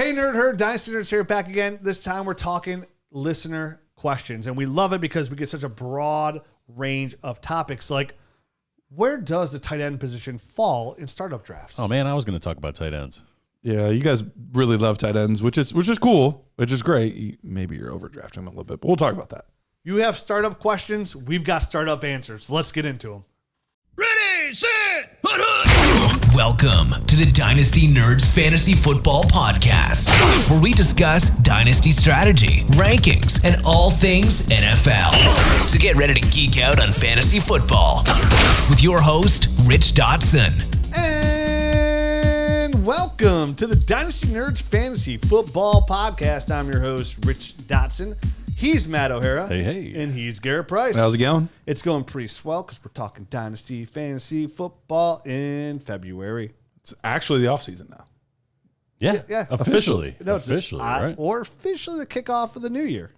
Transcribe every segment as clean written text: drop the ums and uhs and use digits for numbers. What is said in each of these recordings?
Hey, Nerd Herd, Dynasty Nerds here, back again. This time we're talking listener questions, and we love it because we get such a broad range of topics. Like, where does the tight end position fall in startup drafts? Oh man, I was going to talk about tight ends. Yeah, you guys really love tight ends, which is cool, which is great. Maybe you're overdrafting them a little bit, but we'll talk about that. You have startup questions. We've got startup answers. Let's get into them. Ready, set, hut. Welcome to the Dynasty Nerds Fantasy Football Podcast, where we discuss dynasty strategy, rankings, and all things NFL. So get ready to geek out on fantasy football with your host, Rich Dotson. And welcome to the Dynasty Nerds Fantasy Football Podcast. I'm your host, Rich Dotson. He's Matt O'Hara. Hey. And he's Garrett Price. How's it going? It's going pretty swell because we're talking Dynasty Fantasy Football in February. It's actually the offseason now. Yeah. Officially. No, officially, right? Or officially the kickoff of the new year.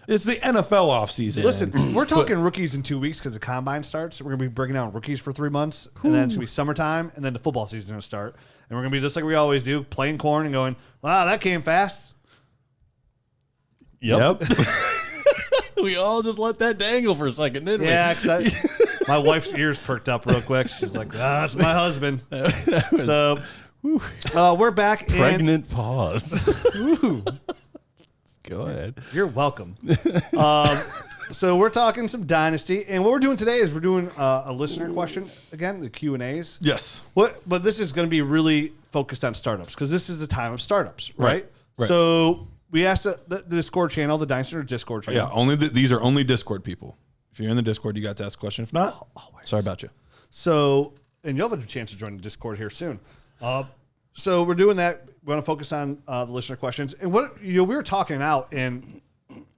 It's the NFL offseason. Listen, we're talking rookies in 2 weeks because the combine starts. We're going to be breaking down rookies for 3 months, and then it's going to be summertime, and then the football season is going to start. And we're going to be just like we always do, playing corn and going, wow, that came fast. Yep. We all just let that dangle for a second, didn't we? Yeah, because my wife's ears perked up real quick. She's like, that's my husband. So we're back. Pregnant pause. Go ahead. You're welcome. So we're talking some Dynasty, and what we're doing today is we're doing a listener question again, the Q&As. Yes. But this is going to be really focused on startups because this is the time of startups, right? So we asked the Discord channel, the Dynasty Nerds Discord channel. Yeah, these are only Discord people. If you're in the Discord, you got to ask a question. If not, sorry about you. So, and you'll have a chance to join the Discord here soon. So we're doing that. We want to focus on the listener questions. And we were talking out, and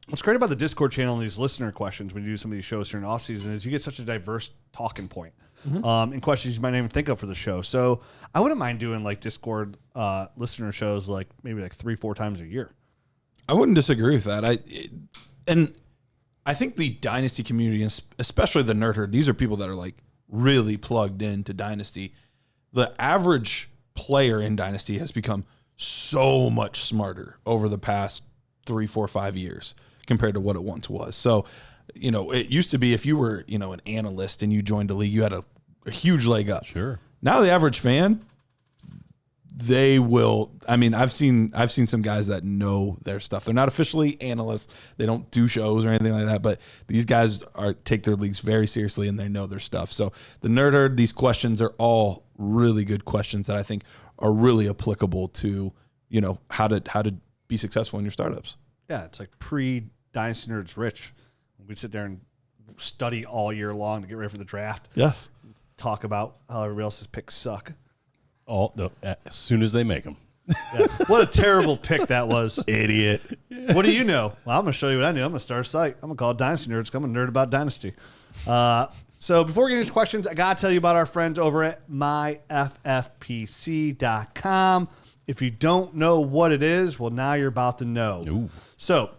what's great about the Discord channel and these listener questions when you do some of these shows during off season is you get such a diverse talking point and questions you might not even think of for the show. So I wouldn't mind doing like Discord listener shows like maybe like 3-4 times a year. I wouldn't disagree with that. I think the Dynasty community, especially the Nerd Herd, these are people that are like really plugged into Dynasty. The average player in Dynasty has become so much smarter over the past 3, 4, 5 years compared to what it once was. So, it used to be if you were, an analyst and you joined a league, you had a huge leg up. Sure. Now the average fan, they will. I mean, I've seen some guys that know their stuff. They're not officially analysts. They don't do shows or anything like that. But these guys take their leagues very seriously and they know their stuff. So the Nerd Herd, these questions are all really good questions that I think are really applicable to how to be successful in your startups. Yeah, it's like pre-Dynasty Nerds Rich. We'd sit there and study all year long to get ready for the draft. Yes. Talk about how everybody else's picks suck. As soon as they make them. Yeah. What a terrible pick that was. Idiot. What do you know? Well, I'm going to show you what I knew. I'm going to start a site. I'm going to call it Dynasty Nerds. I'm a nerd about Dynasty. So before we get into these questions, I got to tell you about our friends over at myffpc.com. If you don't know what it is, well, now you're about to know. Ooh. So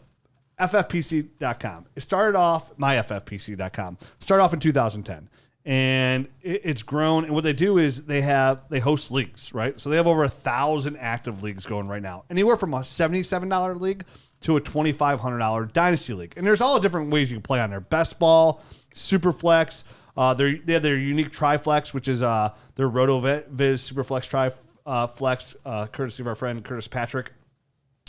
ffpc.com. It started off, myffpc.com, started off in 2010. And it's grown. And what they do is they host leagues, right? So they have over 1,000 active leagues going right now. Anywhere from a $77 league to a $2,500 dynasty league. And there's all different ways you can play on there. Best ball, Superflex. They have their unique Triflex, which is their RotoViz Superflex Triflex, courtesy of our friend Curtis Patrick.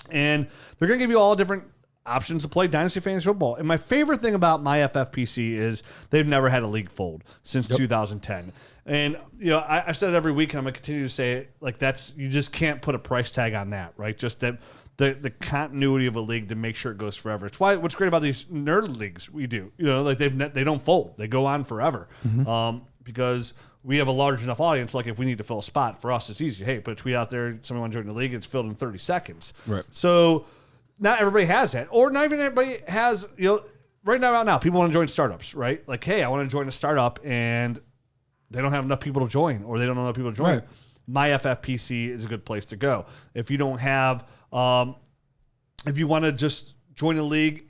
And they're going to give you all different options to play Dynasty Fantasy Football. And my favorite thing about my FFPC is they've never had a league fold since 2010. And, I've said it every week, and I'm going to continue to say it. Like, you just can't put a price tag on that, right? Just that the continuity of a league to make sure it goes forever. It's what's great about these nerd leagues we do. Like they don't fold. They go on forever because we have a large enough audience. Like if we need to fill a spot, for us, it's easy. Hey, put a tweet out there. Somebody want to join the league. It's filled in 30 seconds. Right. So not everybody has that, or not even everybody has. Right now, people want to join startups, right? Like, hey, I want to join a startup, and they don't have enough people to join, or they don't know enough people to join. Right. My FFPC is a good place to go. If you don't have, if you want to just join a league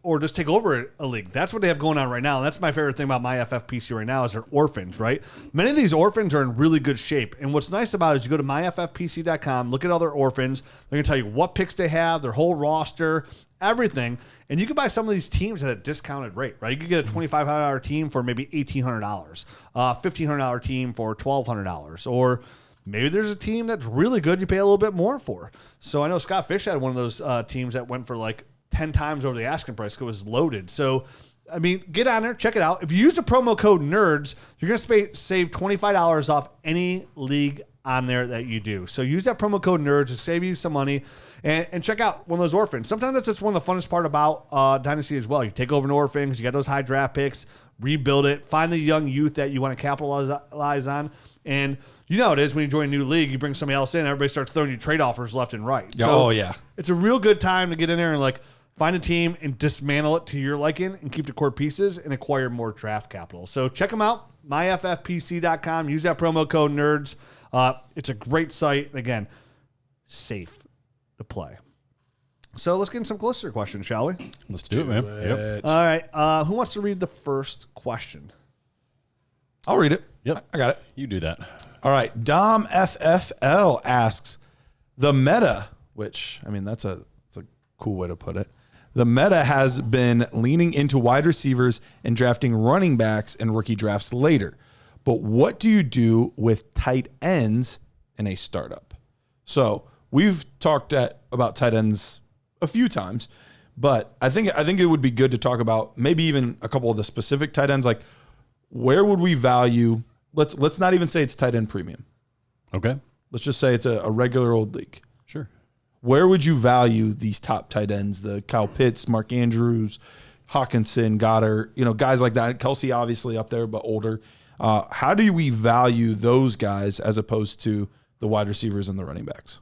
or just take over a league. That's what they have going on right now. And that's my favorite thing about my FFPC right now is they're orphans, right? Many of these orphans are in really good shape. And what's nice about it is you go to myffpc.com, look at all their orphans. They're going to tell you what picks they have, their whole roster, everything. And you can buy some of these teams at a discounted rate, right? You could get a $2,500 team for maybe $1,800, $1,500 team for $1,200, or maybe there's a team that's really good you pay a little bit more for. So I know Scott Fish had one of those teams that went for like 10 times over the asking price because it was loaded. So, I mean, get on there, check it out. If you use the promo code NERDS, you're going to save $25 off any league on there that you do. So use that promo code NERDS to save you some money and check out one of those orphans. Sometimes that's just one of the funnest part about Dynasty as well. You take over an orphan because you got those high draft picks, rebuild it, find the young youth that you want to capitalize on, and you know it is when you join a new league, you bring somebody else in, everybody starts throwing you trade offers left and right. So it's a real good time to get in there and like find a team and dismantle it to your liking and keep the core pieces and acquire more draft capital. So check them out, myffpc.com. Use that promo code NERDS. It's a great site. Again, safe to play. So let's get into some listener questions, shall we? Let's do it, man. Yep. All right. Who wants to read the first question? I'll read it. Yep. I got it. You do that. All right. Dom FFL asks, the meta, which, I mean, that's a cool way to put it. The meta has been leaning into wide receivers and drafting running backs in rookie drafts later. But what do you do with tight ends in a startup? So we've talked about tight ends a few times, but I think it would be good to talk about maybe even a couple of the specific tight ends. Like, where would we value? Let's not even say it's tight end premium. Okay. Let's just say it's a regular old league. Sure. Where would you value these top tight ends? The Kyle Pitts, Mark Andrews, Hawkinson, Goddard, guys like that. Kelsey obviously up there, but older. How do we value those guys as opposed to the wide receivers and the running backs?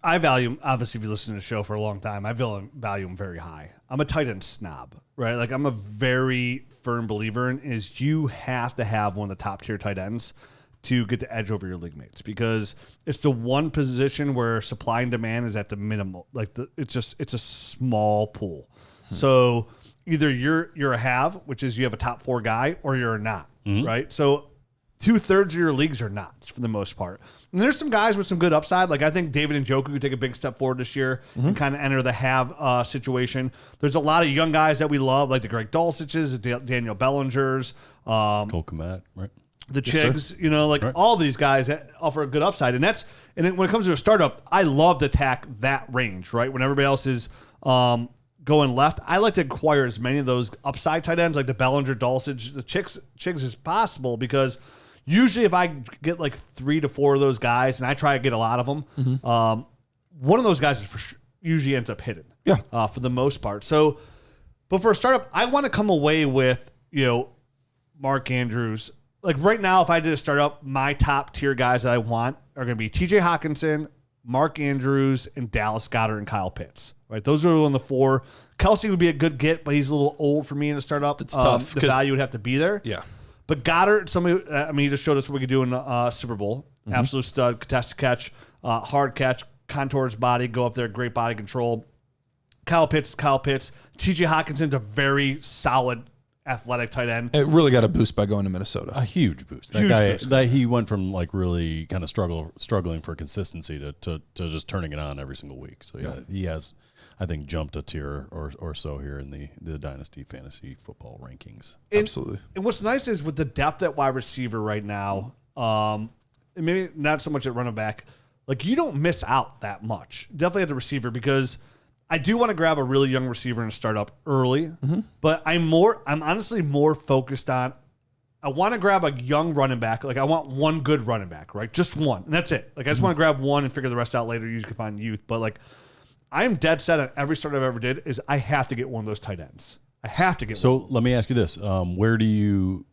I value them, obviously, if you listen to the show for a long time, I value them very high. I'm a tight end snob, right? Like, I'm a very firm believer in is you have to have one of the top tier tight ends to get the edge over your league mates, because it's the one position where supply and demand is at the minimal. Like, it's a small pool. So either you're a have, which is you have a top 4 guy, or you're not, right? So 2/3 of your leagues are not for the most part. And there's some guys with some good upside. Like, I think David Njoku could take a big step forward this year and kind of enter the have situation. There's a lot of young guys that we love, like the Greg Dulcich's, the Daniel Bellinger's, Cole Kmet, right? The Chigs, Right. all these guys that offer a good upside. And then when it comes to a startup, I love to attack that range, right? When everybody else is going left, I like to acquire as many of those upside tight ends, like the Bellinger, Dulcich, the Chigs as possible, because usually if I get like 3 to 4 of those guys, and I try to get a lot of them, one of those guys usually ends up hidden for the most part. So, but for a startup, I want to come away with, Mark Andrews. Like right now, if I did a startup, my top tier guys that I want are going to be TJ Hawkinson, Mark Andrews, and Dallas Goedert and Kyle Pitts. Right, those are on the 4. Kelsey would be a good get, but he's a little old for me in a startup. It's tough. The value would have to be there. Yeah. But Goddard, he just showed us what we could do in Super Bowl. Absolute stud, contested catch, hard catch, contours body, go up there, great body control. Kyle Pitts. TJ Hawkinson's a very solid athletic tight end. It really got a boost by going to Minnesota. A huge boost. That he went from like really kind of struggling for consistency to just turning it on every single week. So he has, I think, jumped a tier or so here in the Dynasty Fantasy Football rankings. Absolutely. And what's nice is with the depth at wide receiver right now, and maybe not so much at running back, like you don't miss out that much. Definitely at the receiver, because I do want to grab a really young receiver and start up early, but I'm honestly more focused on, I want to grab a young running back. Like I want one good running back, right? Just one. And that's it. Like I just want to grab one and figure the rest out later. You can find youth. But like I'm dead set on every start I've ever did is I have to get one of those tight ends. I have to get one. So let me ask you this. Where do you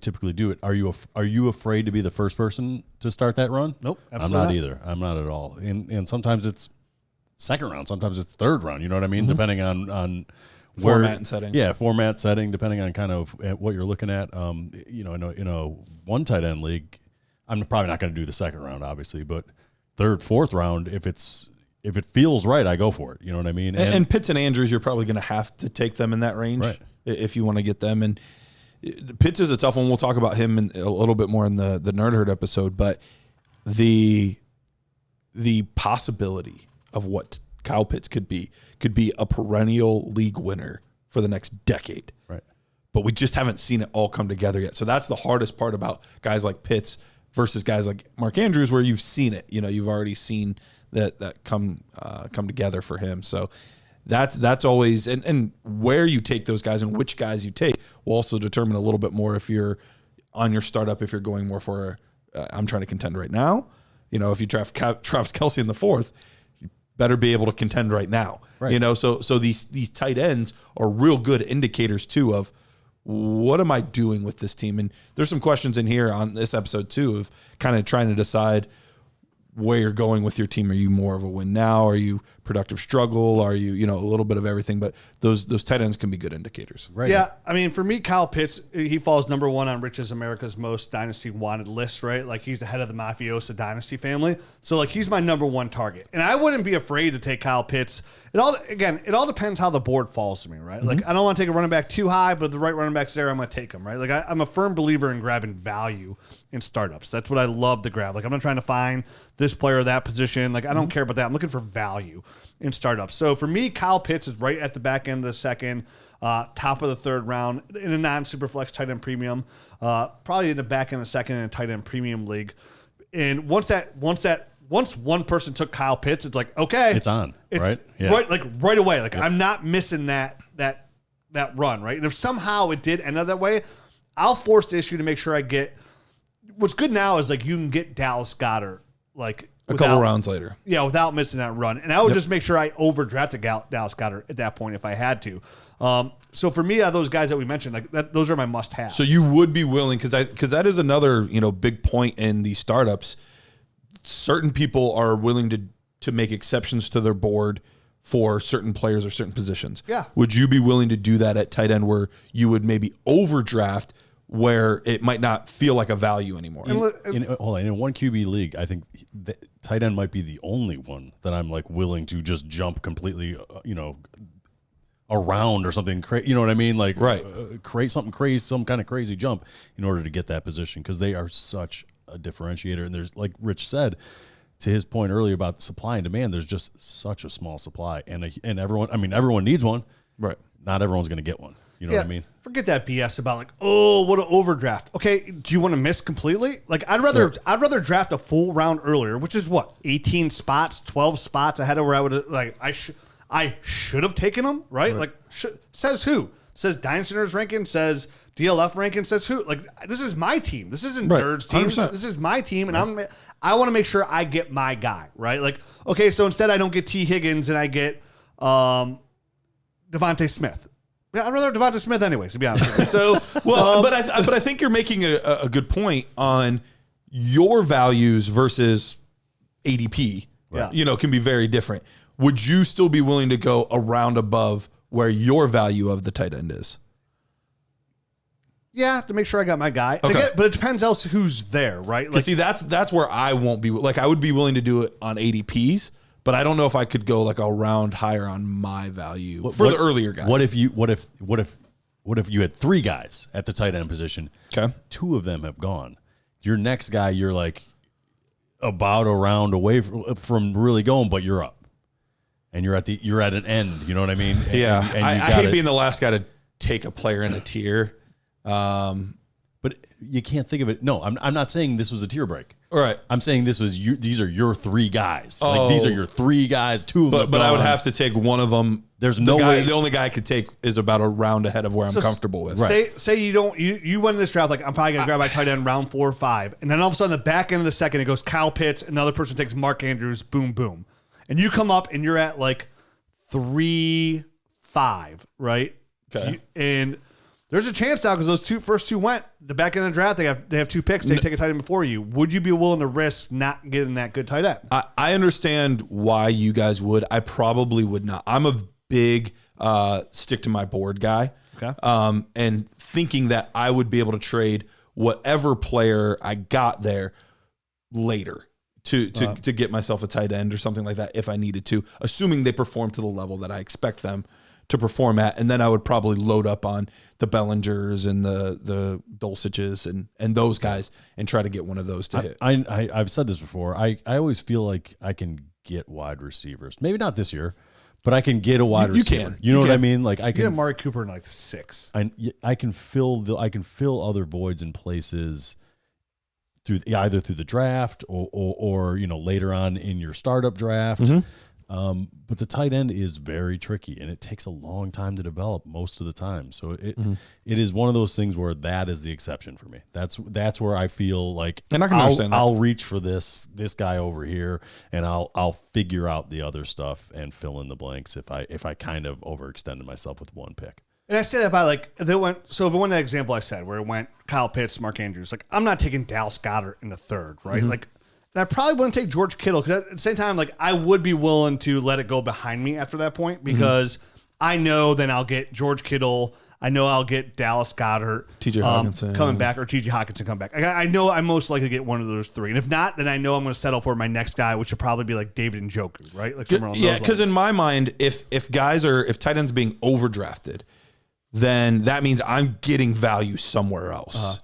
typically do it? Are you afraid to be the first person to start that run? Nope. Absolutely I'm not either. I'm not at all. And sometimes it's second round, sometimes it's third round, you know what I mean? Depending on format and setting. Yeah, format setting, depending on kind of what you're looking at. In a one tight end league, I'm probably not going to do the second round, obviously, but third, fourth round, if it's if it feels right, I go for it. You know what I mean? And Pitts and Andrews, you're probably going to have to take them in that range if you want to get them. And Pitts is a tough one. We'll talk about him a little bit more in the Nerd Herd episode, but the possibility of what Kyle Pitts could be a perennial league winner for the next decade. Right. But we just haven't seen it all come together yet. So that's the hardest part about guys like Pitts versus guys like Mark Andrews, where you've seen it. You know, you've already seen that come together for him. So that's always and where you take those guys and which guys you take will also determine a little bit more if you're on your startup, if you're going more for I'm trying to contend right now. You know, if you draft Travis Kelce in the 4th, you better be able to contend right now. Right. You know, so these tight ends are real good indicators too of what am I doing with this team? And there's some questions in here on this episode too of kind of trying to decide where you're going with your team. Are you more of a win now? Are you productive struggle? Are you, a little bit of everything? But those tight ends can be good indicators. Right. Yeah. I mean, for me, Kyle Pitts, he falls number 1 on Rich's America's Most Dynasty Wanted list, right? Like he's the head of the Mafiosa Dynasty family. So like he's my number 1 target. And I wouldn't be afraid to take Kyle Pitts. It all depends how the board falls to me, right? Mm-hmm. Like I don't want to take a running back too high, but if the right running back's there, I'm going to take him, right? Like I'm a firm believer in grabbing value in startups. That's what I love to grab. Like I'm not trying to find this player or that position. Like I don't care about that. I'm looking for value in startups. So for me, Kyle Pitts is right at the back end of the 2nd, top of the 3rd round in a non-Superflex tight end premium, probably in the back end of the 2nd in a tight end premium league. And once one person took Kyle Pitts, it's like, okay, it's on, right? Yeah. Right away. Like I'm not missing that run, right? And if somehow it did end up that way, I'll force the issue to make sure I get. What's good now is like you can get Dallas Goedert like a couple rounds later, without missing that run, and I would just make sure I overdrafted Dallas Goedert at that point if I had to. So for me, those guys that we mentioned, like those are my must-haves. So you would be willing because that is another big point in these startups. Certain people are willing to make exceptions to their board for certain players or certain positions. Yeah. Would you be willing to do that at tight end where you would maybe overdraft where it might not feel like a value anymore? In a 1 QB league, I think the tight end might be the only one that I'm like willing to just jump completely, around or something. You know what I mean? Like create something crazy, some kind of crazy jump in order to get that position because they are such a differentiator. And there's, like Rich said, to his point earlier about supply and demand, there's just such a small supply, and everyone needs one. Right. Not everyone's going to get one. You know what I mean? Forget that BS about like, oh, what an overdraft. Okay, do you want to miss completely? Like, I'd rather draft a full round earlier, which is what 18 spots, 12 spots ahead of where I would like. I should have taken them, right? Like, says who? Says Dynasty Nerds ranking, says DLF ranking, says who? Like, this is my team. This isn't Nerds team. This is my team, and I want to make sure I get my guy, right? Like, okay, so instead I don't get T. Higgins and I get Devontae Smith. Yeah, I'd rather have Devontae Smith anyways, to be honest with you. So, but I think you're making a good point on your values versus ADP. Yeah. Can be very different. Would you still be willing to go a round above where your value of the tight end is? Yeah, to make sure I got my guy. Okay. Again, but it depends else who's there, right? Like, see, that's where I won't be. Like, I would be willing to do it on ADPs, but I don't know if I could go like a round higher on my value the earlier guys. What if you had 3 guys at the tight end position? Okay, 2 of them have gone. Your next guy, you're like about a round away from really going, but you're up. And you're at an end, you know what I mean? Yeah, I hate being the last guy to take a player in a tier, but you can't think of it. No, I'm not saying this was a tier break. All right, I'm saying these are your 3 guys. Like these are your 3 guys. 2 of them, but I would have to take one of them. There's no way. The only guy I could take is about a round ahead of where I'm comfortable with. Right. Say you win this draft. Like I'm probably gonna grab my tight end round 4 or 5, and then all of a sudden the back end of the 2nd it goes Kyle Pitts. Another person takes Mark Andrews. Boom, boom. And you come up and you're at like 3-5, right? Okay. And there's a chance now because those first two went the back end of the draft. They have 2 picks. They take a tight end before you. Would you be willing to risk not getting that good tight end? I understand why you guys would. I probably would not. I'm a big stick to my board guy. Okay. And thinking that I would be able to trade whatever player I got there later to get myself a tight end or something like that if I needed to, assuming they perform to the level that I expect them to perform at. And then I would probably load up on the Bellingers and the Dulciches and those guys and try to get one of those to hit. I've said this before. I always feel like I can get wide receivers. Maybe not this year, but I can get a wide receiver. You know what I mean? Like I can get Amari Cooper in like 6. I can fill other voids in places either through the draft or later on in your startup draft. Mm-hmm. But the tight end is very tricky, and it takes a long time to develop most of the time. So it is one of those things where that is the exception for me. That's where I feel like and I can understand that. I'll reach for this guy over here, and I'll figure out the other stuff and fill in the blanks if I kind of overextended myself with one pick. And I say that by like if it went that example I said where it went Kyle Pitts, Mark Andrews. Like I'm not taking Dallas Goedert in the 3rd, right? Mm-hmm. Like. And I probably wouldn't take George Kittle because at the same time, like I would be willing to let it go behind me after that point because I know then I'll get George Kittle. I know I'll get Dallas Goedert, TJ Hawkinson coming back, or TJ Hawkinson come back. I know I'm most likely to get one of those 3, and if not, then I know I'm going to settle for my next guy, which would probably be like David Njoku, right? Like somewhere along those because lines. in my mind, if tight ends being overdrafted, then that means I'm getting value somewhere else.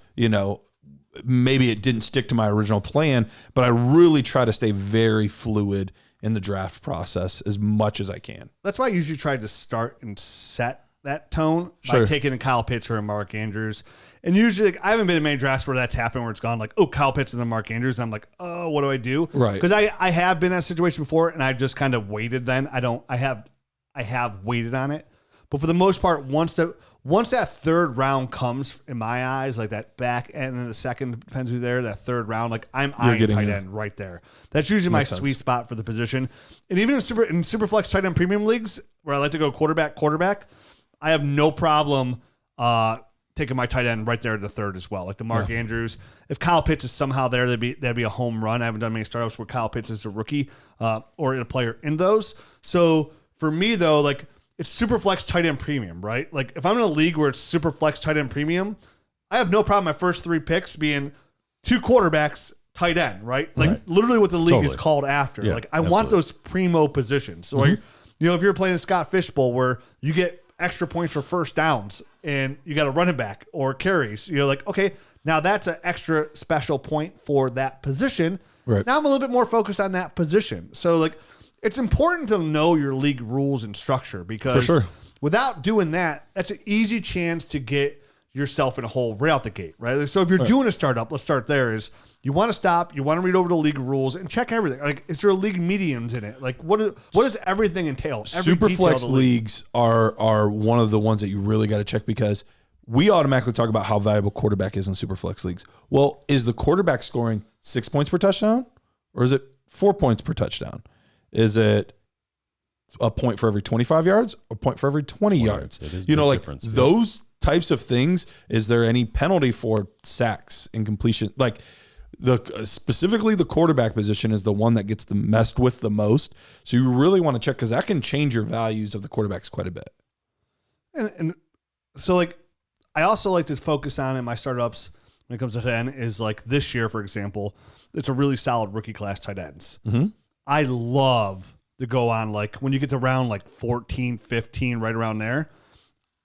Maybe it didn't stick to my original plan, but I really try to stay very fluid in the draft process as much as I can. That's why I usually try to start and set that tone by taking a Kyle Pitts or a Mark Andrews. And usually, like, I haven't been in many drafts where that's happened, where it's gone like, oh, Kyle Pitts and then Mark Andrews. And I'm like, oh, what do I do? Right. Because I have been in that situation before, and I've just kind of waited then. I have waited on it. But for the most part, once that 3rd round comes, in my eyes, like that back end and the second, depends who's there, that 3rd round, like I'm eyeing tight end right there. That's usually my sweet spot for the position. And even in Superflex tight end premium leagues, where I like to go quarterback, I have no problem taking my tight end right there at the 3rd as well. Like the Mark Andrews. If Kyle Pitts is somehow there, that'd be a home run. I haven't done many startups where Kyle Pitts is a rookie or a player in those. So for me, though, like, it's Superflex tight end premium, right? Like if I'm in a league where it's Superflex tight end premium, I have no problem my first 3 picks being 2 quarterbacks tight end, right? Like literally what the league is called after. Yeah, like I want those primo positions. So if you're playing a Scott Fishbowl where you get extra points for first downs and you got a running back or carries, you're like, okay, now that's an extra special point for that position. Right. Now I'm a little bit more focused on that position. So like, it's important to know your league rules and structure because without doing that, that's an easy chance to get yourself in a hole right out the gate, right? So if you're doing a startup, let's start there, is you want to stop, you want to read over the league rules and check everything. Like, is there a league mediums in it? Like, what does everything entail? Superflex leagues are one of the ones that you really got to check because we automatically talk about how valuable quarterback is in Superflex leagues. Well, is the quarterback scoring 6 points per touchdown or is it 4 points per touchdown? Is it a point for every 25 yards, a point for every 20 yards? Like those types of things. Is there any penalty for sacks and completion? Like specifically the quarterback position is the one that gets messed with the most. So you really want to check because that can change your values of the quarterbacks quite a bit. And so like I also like to focus on in my startups when it comes to tight end is like this year, for example, it's a really solid rookie class tight ends. Mm-hmm. I love to go on like when you get to round like 14, 15, right around there.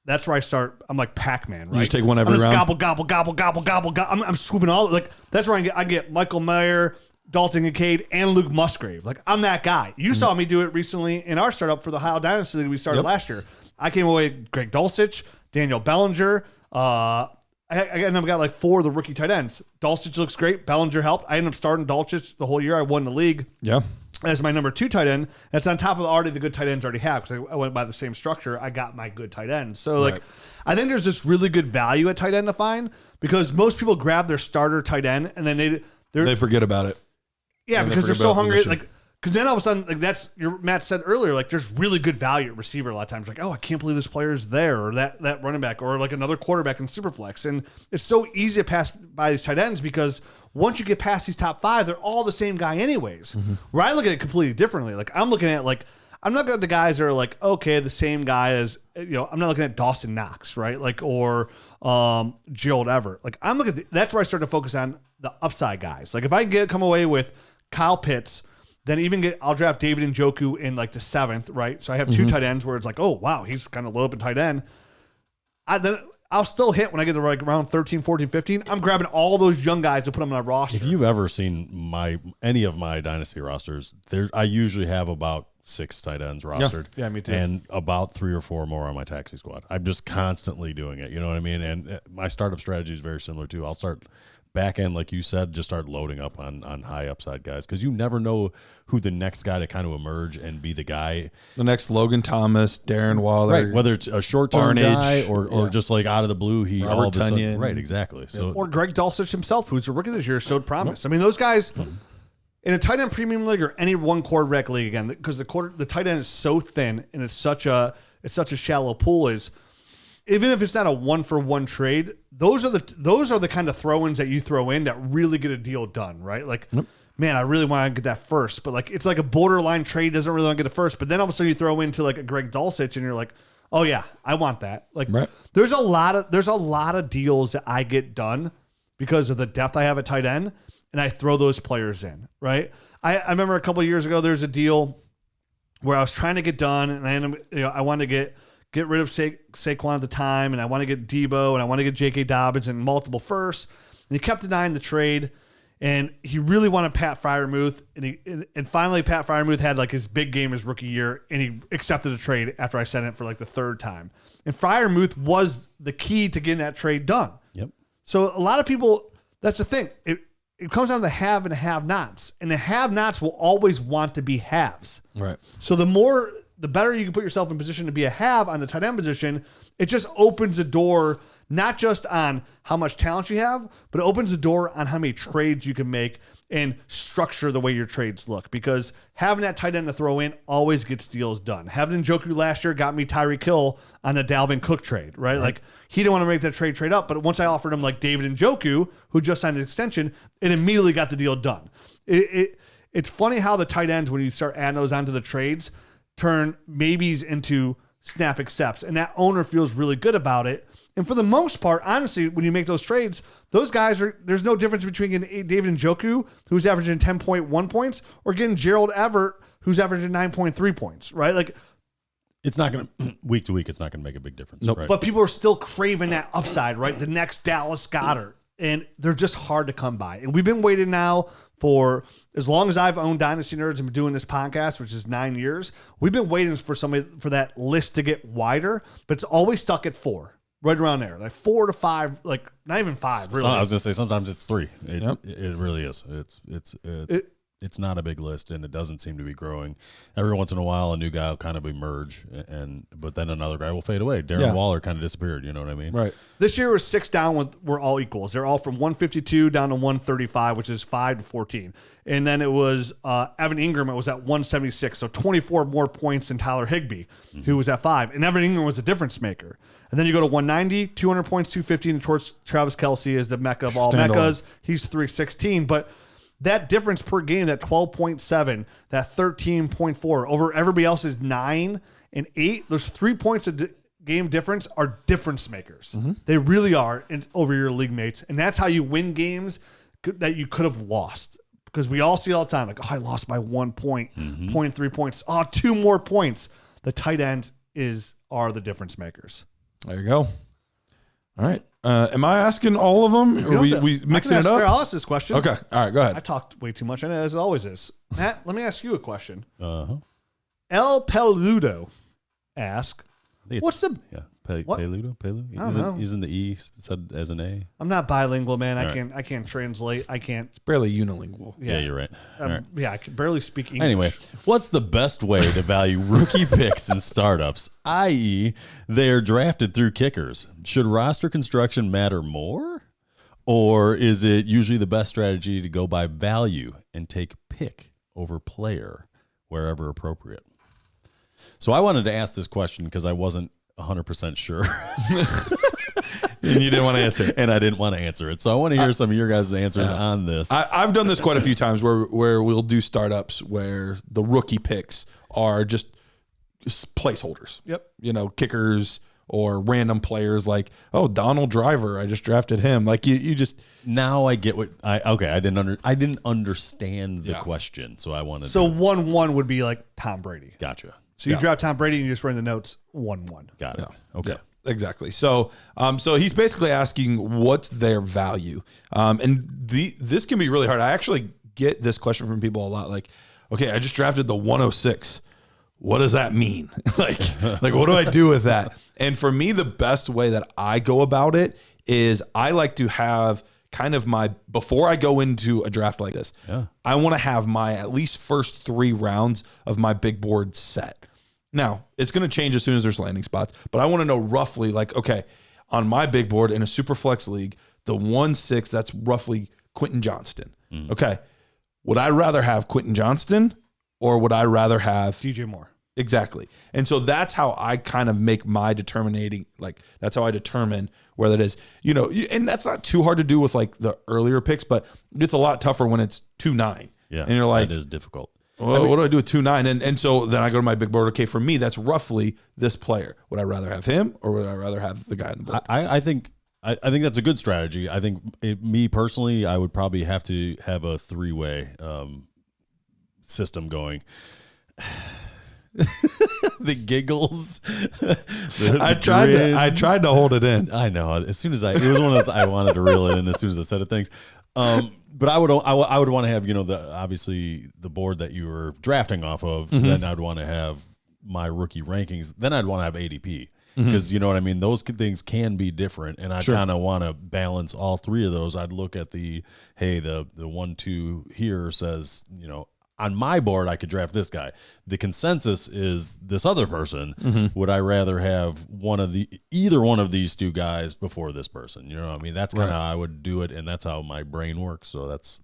That's where I start. I'm like Pac-Man, right? You just take one every round. Gobble. I'm swooping all like. That's where I get Michael Mayer, Dalton Kincaid, and Luke Musgrave. Like I'm that guy. You saw me do it recently in our startup for the Ohio Dynasty League we started last year. I came away with Greg Dulcich, Daniel Bellinger. I ended up got like 4 of the rookie tight ends. Dulcich looks great. Bellinger helped. I ended up starting Dulcich the whole year. I won the league. Yeah. As my number 2 tight end. That's on top of already the good tight ends already have because I went by the same structure. I got my good tight end. So like, I think there's just really good value at tight end to find because most people grab their starter tight end and then they forget about it. Yeah, because they're so hungry. Like, because then all of a sudden, like Matt said earlier, like there's really good value at receiver a lot of times. Like, oh, I can't believe this player's there, or that running back, or like another quarterback in Superflex. And it's so easy to pass by these tight ends because once you get past these top 5, they're all the same guy anyways. Mm-hmm. Where I look at it completely differently. Like I'm looking at I'm not looking at the guys that are like, okay, the same guy as, I'm not looking at Dawson Knox, right? Like, or Gerald Everett. Like I'm looking at that's where I start to focus on the upside guys. Like if I come away with Kyle Pitts, then I'll draft David Njoku in like the 7th, right? So I have 2 tight ends where it's like, oh, wow, he's kind of low up in tight end. I'll still hit when I get to like around 13, 14, 15. I'm grabbing all those young guys to put them on my roster. If you've ever seen any of my dynasty rosters, I usually have about 6 tight ends rostered. Yeah, me too. And about 3 or 4 more on my taxi squad. I'm just constantly doing it. You know what I mean? And my startup strategy is very similar too. I'll start back end, like you said, just start loading up on high upside guys, because you never know who the next guy to kind of emerge and be the guy. The next Logan Thomas, Darren Waller. Right, whether it's a short-term guy or just like out of the blue, he Robert all of a sudden, Tonyan. right, exactly. So or Greg Dulcich himself, who's a rookie this year, showed promise. I mean, those guys in a tight end premium league or any one quarterback league, again, because the tight end is so thin and it's such a shallow pool, is even if it's not a 1-for-1 trade, those are the kind of throw-ins that you throw in that really get a deal done, right? Like, man, I really want to get that first, but like it's like a borderline trade, doesn't really want to get it first, but then all of a sudden you throw into like a Greg Dulcich and you're like, oh yeah, I want that. Like, there's a lot of deals that I get done because of the depth I have at tight end, and I throw those players in, right? I remember a couple of years ago, there's a deal where I was trying to get done, and I wanted to get rid of Saquon at the time, and I want to get Debo, and I want to get J.K. Dobbins and multiple firsts. And he kept denying the trade, and he really wanted Pat Freiermuth, and finally Pat Freiermuth had like his big game his rookie year, and he accepted a trade after I sent it for like the 3rd time. And Freiermuth was the key to getting that trade done. Yep. So a lot of people, that's the thing. It comes down to the have and have-nots, and the have-nots will always want to be haves. Right. So the better you can put yourself in position to be a have on the tight end position, it just opens the door, not just on how much talent you have, but it opens the door on how many trades you can make and structure the way your trades look. Because having that tight end to throw in always gets deals done. Having Njoku last year got me Tyreek Hill on the Dalvin Cook trade, right? Like, he didn't want to make that trade up, but once I offered him like David Njoku, who just signed an extension, it immediately got the deal done. It's funny how the tight ends, when you start adding those onto the trades, turn maybes into snap accepts, and that owner feels really good about it. And for the most part, honestly, when you make those trades, those guys there's no difference between getting David Njoku, who's averaging 10.1 points, or getting Gerald Everett, who's averaging 9.3 points, right? Like, it's not going to, week to week, it's not going to make a big difference. Nope. Right? But people are still craving that upside, right? The next Dallas Goedert, and they're just hard to come by. And we've been waiting now for as long as I've owned Dynasty Nerds and been doing this podcast, which is 9 years. We've been waiting for that list to get wider, but it's always stuck at 4, right around there, like 4 to 5, like not even 5. Really, I was gonna say sometimes it's 3. It really is. It's not a big list, and it doesn't seem to be growing. Every once in a while, a new guy will kind of emerge, but then another guy will fade away. Darren Waller kind of disappeared. You know what I mean? Right. This year was 6 down. We're all equals. They're all from 152 down to 135, which is 5 to 14. And then it was Evan Ingram. It was at 176, so 24 more points than Tyler Higbee, who was at 5. And Evan Ingram was a difference maker. And then you go to 190, 200 points, 250, and towards Travis Kelce is the mecca of all meccas. He's 316, but that difference per game, that 12.7, that 13.4 over everybody else's 9 and 8, those 3 points of game difference are difference makers. They really are over your league mates. And that's how you win games that you could have lost. Because we all see it all the time. Like, oh, I lost by 1 point, 0.3 points. Oh, 2 more points. The tight ends are the difference makers. There you go. All right. Am I asking all of them? Or are we mixing it up? I'll ask this question. Okay. All right. Go ahead. I talked way too much, and as it always is. Matt, let me ask you a question. Uh-huh. Peludo asks, what's the... Yeah. What? Peludo? I don't know. Isn't the E said as an A? I'm not bilingual, man. All I can't translate. I can't... It's barely unilingual. Yeah, you're right. Right. Yeah, I can barely speak English. Anyway, what's the best way to value rookie picks in startups, i.e., they are drafted through kickers? Should roster construction matter more? Or is it usually the best strategy to go by value and take pick over player wherever appropriate? So I wanted to ask this question because I wasn't 100% sure. And you didn't want to answer. And I didn't want to answer it. So I want to hear some of your guys' answers on this. I've done this quite a few times where we'll do startups where the rookie picks are just placeholders. Yep. Kickers or random players like, oh, Donald Driver, I just drafted him. Like you just now I get what I didn't understand the question, so I wanted. So 1-1 would be like Tom Brady. Gotcha. So you draft Tom Brady and you just write in the notes 1-1. Got it. Yeah. Okay. Yeah. Exactly. So, so he's basically asking what's their value, and this can be really hard. I actually get this question from people a lot. Like, okay, I just drafted the 106. What does that mean? like what do I do with that? And for me, the best way that I go about it is I like to have kind of before I go into a draft like this, I want to have my at least first 3 rounds of my big board set. Now, it's going to change as soon as there's landing spots, but I want to know roughly, like, okay, on my big board in a Superflex league, the 1-6, that's roughly Quentin Johnston. Okay. Would I rather have Quentin Johnston or would I rather have DJ Moore? Exactly. And so that's how I kind of make my that's how I determine where that is, and that's not too hard to do with like the earlier picks, but it's a lot tougher when it's 2-9. Yeah. And you're like, that is difficult. Well, what do I do with 2-9? And so then I go to my big board. Okay, for me, that's roughly this player. Would I rather have him or would I rather have the guy on the board? I think that's a good strategy. I think me personally, I would probably have to have a 3-way system going. The giggles. I tried to hold it in. I know. As soon as it was one of those I wanted to reel it in as soon as I said it. Things. But I would want to have, obviously the board that you were drafting off of. Then I'd want to have my rookie rankings. Then I'd want to have ADP because you know what I mean. Those things can be different, and I kind of want to balance all 3 of those. I'd look at the 1-2 here says on my board I could draft this guy. The consensus is this other person. Would I rather have either one of these 2 guys before this person? You know what I mean? That's kind of how I would do it, and that's how my brain works. So that's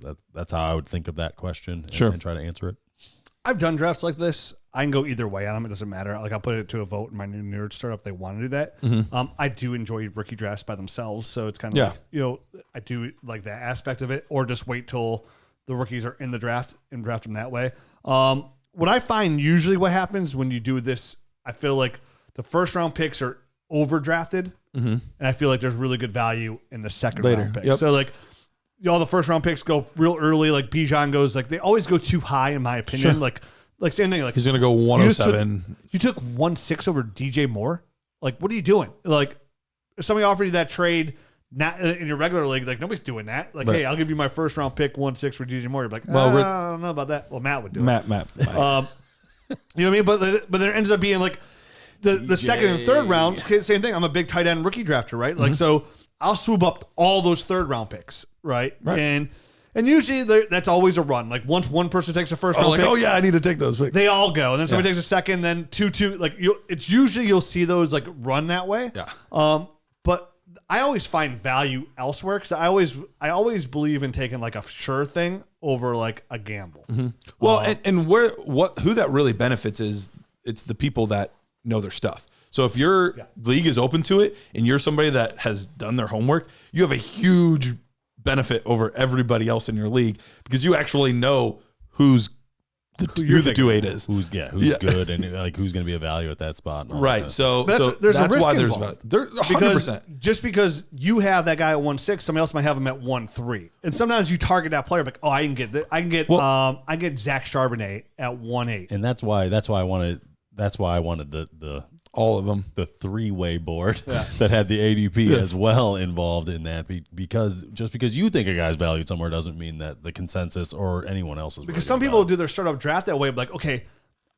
how I would think of that question and try to answer it. I've done drafts like this. I can go either way on them. It doesn't matter. Like I'll put it to a vote in my new nerd startup if they want to do that. I do enjoy rookie drafts by themselves. So it's kind of like, I do like that aspect of it, or just wait till the rookies are in the draft and draft them that way. What I find usually what happens when you do this, I feel like the first round picks are overdrafted, and I feel like there's really good value in the second round picks. Yep. So like, the first round picks go real early. Like Bijan goes, like they always go too high in my opinion. Like same thing. Like he's gonna go 107. You took 1-6 over DJ Moore. Like what are you doing? Like if somebody offered you that trade. Not in your regular league, like nobody's doing that. Like, hey, I'll give you my first round pick 1-6 for DJ Moore. You're like, I don't know about that. Well, Matt would do it. Matt. You know what I mean? But there ends up being like the second and third round, same thing. I'm a big tight end rookie drafter, right? Like, so I'll swoop up all those third round picks, right? And usually that's always a run. Like once one person takes a first round pick, I need to take those picks. They all go, and then somebody takes a second, then 2-2. Like it's usually you'll see those like run that way. Yeah. But I always find value elsewhere because I always believe in taking like a sure thing over like a gamble. Well, who that really benefits is it's the people that know their stuff. So if your league is open to it and you're somebody that has done their homework, you have a huge benefit over everybody else in your league because you actually know who the 2-8 is. Who's good and like who's going to be a value at that spot. Right. So there's that's a risk why involved. there's 100%. Just because you have that guy at 1-6, somebody else might have him at 1-3. And sometimes you target that player like, I can get Zach Charbonnet at 1-8. And that's why I wanted the all of them, the 3-way board that had the ADP as well involved in that, because just because you think a guy's valued somewhere doesn't mean that the consensus or anyone else's. Because some people do their startup draft that way, like, okay,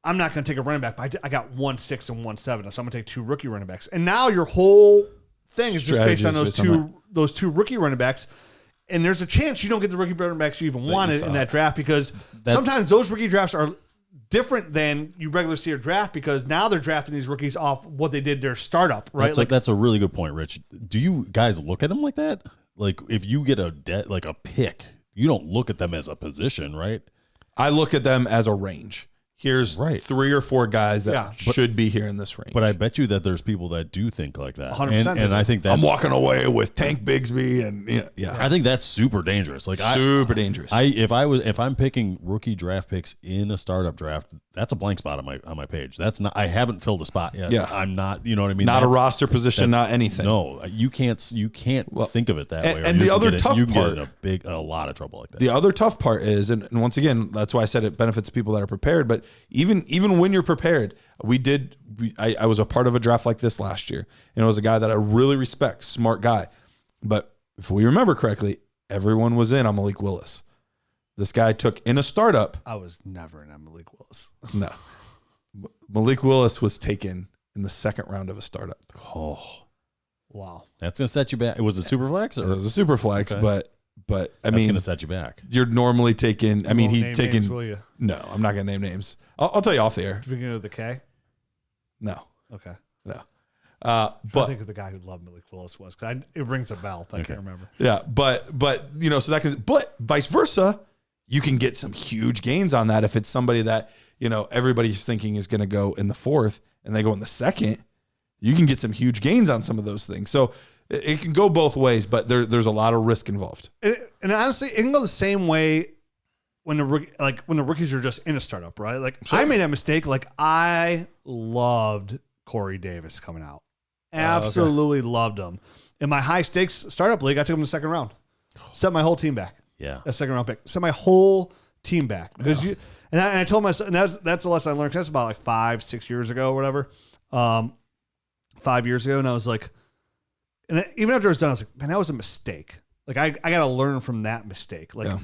I'm not going to take a running back, but I got 1-6 and 1-7, so I'm going to take 2 rookie running backs, and now your whole thing is just based on those two rookie running backs. And there's a chance you don't get the rookie running backs you even wanted in that draft because sometimes those rookie drafts are different than you regularly see your draft because now they're drafting these rookies off what they did their startup, right? That's a really good point, Rich. Do you guys look at them like that? Like if you get a pick, you don't look at them as a position, right? I look at them as a range. here's 3 or 4 guys that should be here in this range. But I bet you that there's people that do think like that. 100%. And I think that's... I'm walking away with Tank Bigsby and I think that's super dangerous. Like super dangerous. If I'm picking rookie draft picks in a startup draft, that's a blank spot on my page. That's not. I haven't filled a spot yet. Yeah. I'm not. You know what I mean? Not a roster position. Not anything. No, you can't think of it that way. And the other tough you part, get in a lot of trouble like that. The other tough part is, and once again, that's why I said it benefits people that are prepared. But even when you're prepared, I was a part of a draft like this last year, and it was a guy that I really respect, smart guy. But if we remember correctly, everyone was in on Malik Willis. This guy took in a startup. I was never in on Malik Willis. No. Malik Willis was taken in the second round of a startup. Oh, wow. That's going to set you back. It was a Superflex? It was a Superflex, okay. but I mean, that's going to set you back. You're normally taking, I mean, he taken, names, will you? No, I'm not going to name names. I'll tell you off the air. Beginning with the K? No. Okay. No. But I think of the guy who loved Malik Willis was, because it rings a bell. I can't remember. Yeah. But, so that can, but vice versa, you can get some huge gains on that if it's somebody that, everybody's thinking is going to go in the 4th and they go in the 2nd. You can get some huge gains on some of those things. So it can go both ways, but there's a lot of risk involved. And honestly, it can go the same way when the rookies are just in a startup, right? Like I made that mistake. Like I loved Corey Davis coming out. Absolutely loved him. In my high stakes startup league, I took him in the 2nd round. Set my whole team back. Yeah. A 2nd round pick. Set my whole team back. Because I told myself, and that's the lesson I learned. That's about like 5-6 years ago or whatever. 5 years ago. And I was like, and even after it was done, I was like, man, that was a mistake. Like I got to learn from that mistake. Like,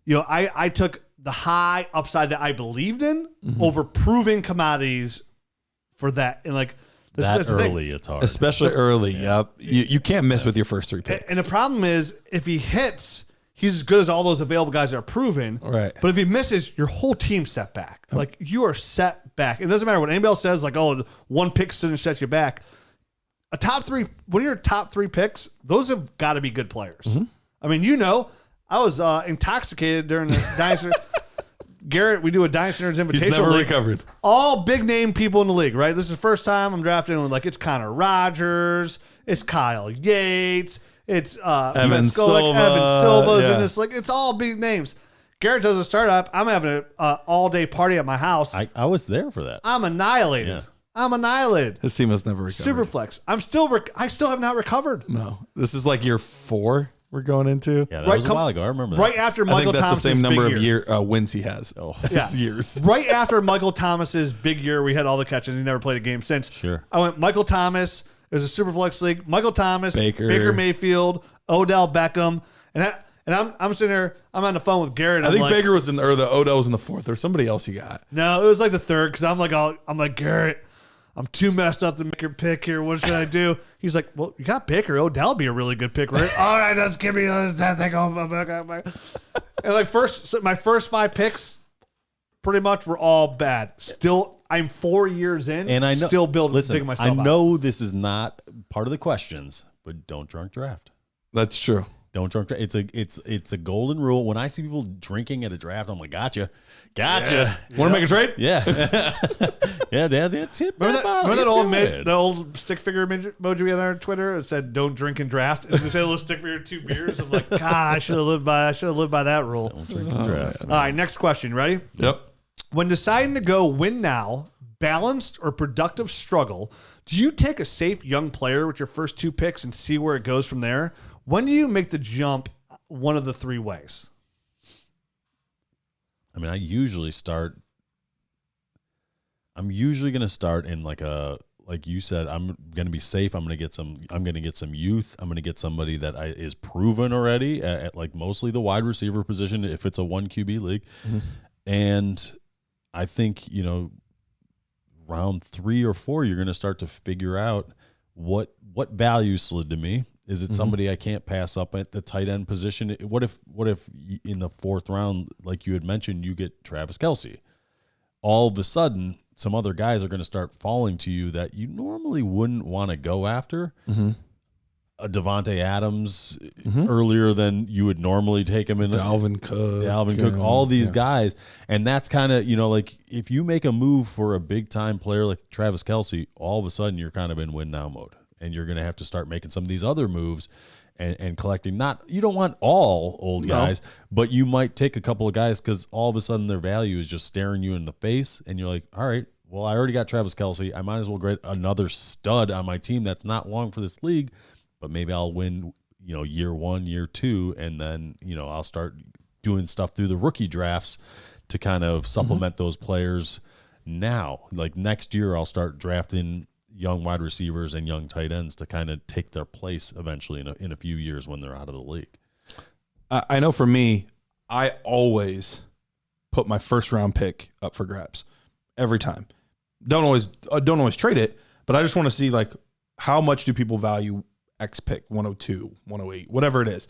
I took the high upside that I believed in over proving commodities for that. And like, that's early, it's hard. Especially early. Yep. You can't miss with your first 3 picks. And the problem is, if he hits, he's as good as all those available guys that are proven. Right. But if he misses, your whole team's set back. Like, you are set back. It doesn't matter what anybody else says, like, oh, 1 pick shouldn't set you back. A top 3, one of your top 3 picks, those have got to be good players. Mm-hmm. I mean, I was intoxicated during the Dynasty. Garrett, we do a Dynasty Nerds Invitational. He's never recovered. All big name people in the league, right? This is the first time I'm drafting with, like, it's Connor Rogers, it's Kyle Yates, it's Evan Silva's in this. Like, it's all big names. Garrett does a startup. I'm having an all-day party at my house. I was there for that. I'm annihilated. Yeah. I'm annihilated. His team has never recovered. Superflex. I still have not recovered. No. This is like year 4 we're going into. Yeah, that was a while ago. I remember that. Right after Michael Thomas's that's the same number of year. wins he has. Oh, yeah. Years. Right after Michael Thomas's big year, we had all the catches. He never played a game since. Sure. I went Michael Thomas. It was a Superflex league. Michael Thomas, Baker Mayfield, Odell Beckham, and I'm sitting there. I'm on the phone with Garrett. I think Baker was the Odell was in the 4th. Or somebody else you got. No, it was like the 3rd because I'm like Garrett. I'm too messed up to make your pick here. What should I do? He's like, well, you got Baker. Odell would be a really good pick, right? All right, let's give me that thing. And like my first 5 picks pretty much were all bad. Still, I'm 4 years in, and I know, still digging myself out. I know this is not part of the questions, but don't drunk draft. That's true. Don't drunk draft. It's a golden rule. When I see people drinking at a draft, I'm like, gotcha. Yeah. Want to make a trade? Yeah. Yeah, Dad. Remember that old stick figure emoji we had on our Twitter? It said, "Don't drink and draft." And it said a little stick figure, 2 beers. I'm like, God, I should have lived by that rule. Don't drink and draft. All right, next question. Ready? Yep. When deciding to go win now, balanced or productive struggle, do you take a safe young player with your first 2 picks and see where it goes from there? When do you make the jump one of the 3 ways? I mean, I'm usually going to start in like you said, I'm going to be safe. I'm going to get some youth. I'm going to get somebody that is proven already at like mostly the wide receiver position if it's a 1 QB league. Mm-hmm. And I think, round 3 or 4, you're going to start to figure out what value slid to me. Is it somebody I can't pass up at the tight end position? What if in the 4th round, like you had mentioned, you get Travis Kelce? All of a sudden, some other guys are going to start falling to you that you normally wouldn't want to go after. Mm-hmm. a Devontae Adams earlier than you would normally take him in. Dalvin Cook, all these guys. And that's kind of, like if you make a move for a big time player like Travis Kelce, all of a sudden you're kind of in win now mode. And you're going to have to start making some of these other moves and collecting. You don't want all old guys, but you might take a couple of guys because all of a sudden their value is just staring you in the face. And you're like, all right, well, I already got Travis Kelce. I might as well get another stud on my team that's not long for this league. But maybe I'll win, year 1, year 2, and then, I'll start doing stuff through the rookie drafts to kind of supplement those players now. Like next year, I'll start drafting young wide receivers and young tight ends to kind of take their place eventually in a few years when they're out of the league. I know for me, I always put my first round pick up for grabs every time. Don't always trade it, but I just want to see like how much do people value X pick, 102, 108, whatever it is.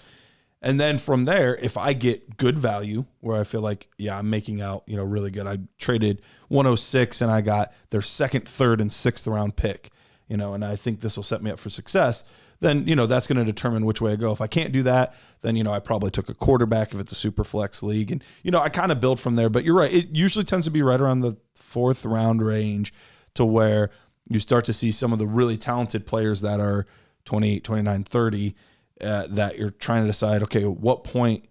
And then from there, if I get good value where I feel like, I'm making out, really good. I traded 106 and I got their second, third, and sixth round pick, and I think this will set me up for success. Then, that's going to determine which way I go. If I can't do that, then, I probably took a quarterback if it's a super flex league. And, I kind of build from there. But you're right. It usually tends to be right around the 4th round range to where you start to see some of the really talented players that are 28, 29, 30, that you're trying to decide, okay, at what point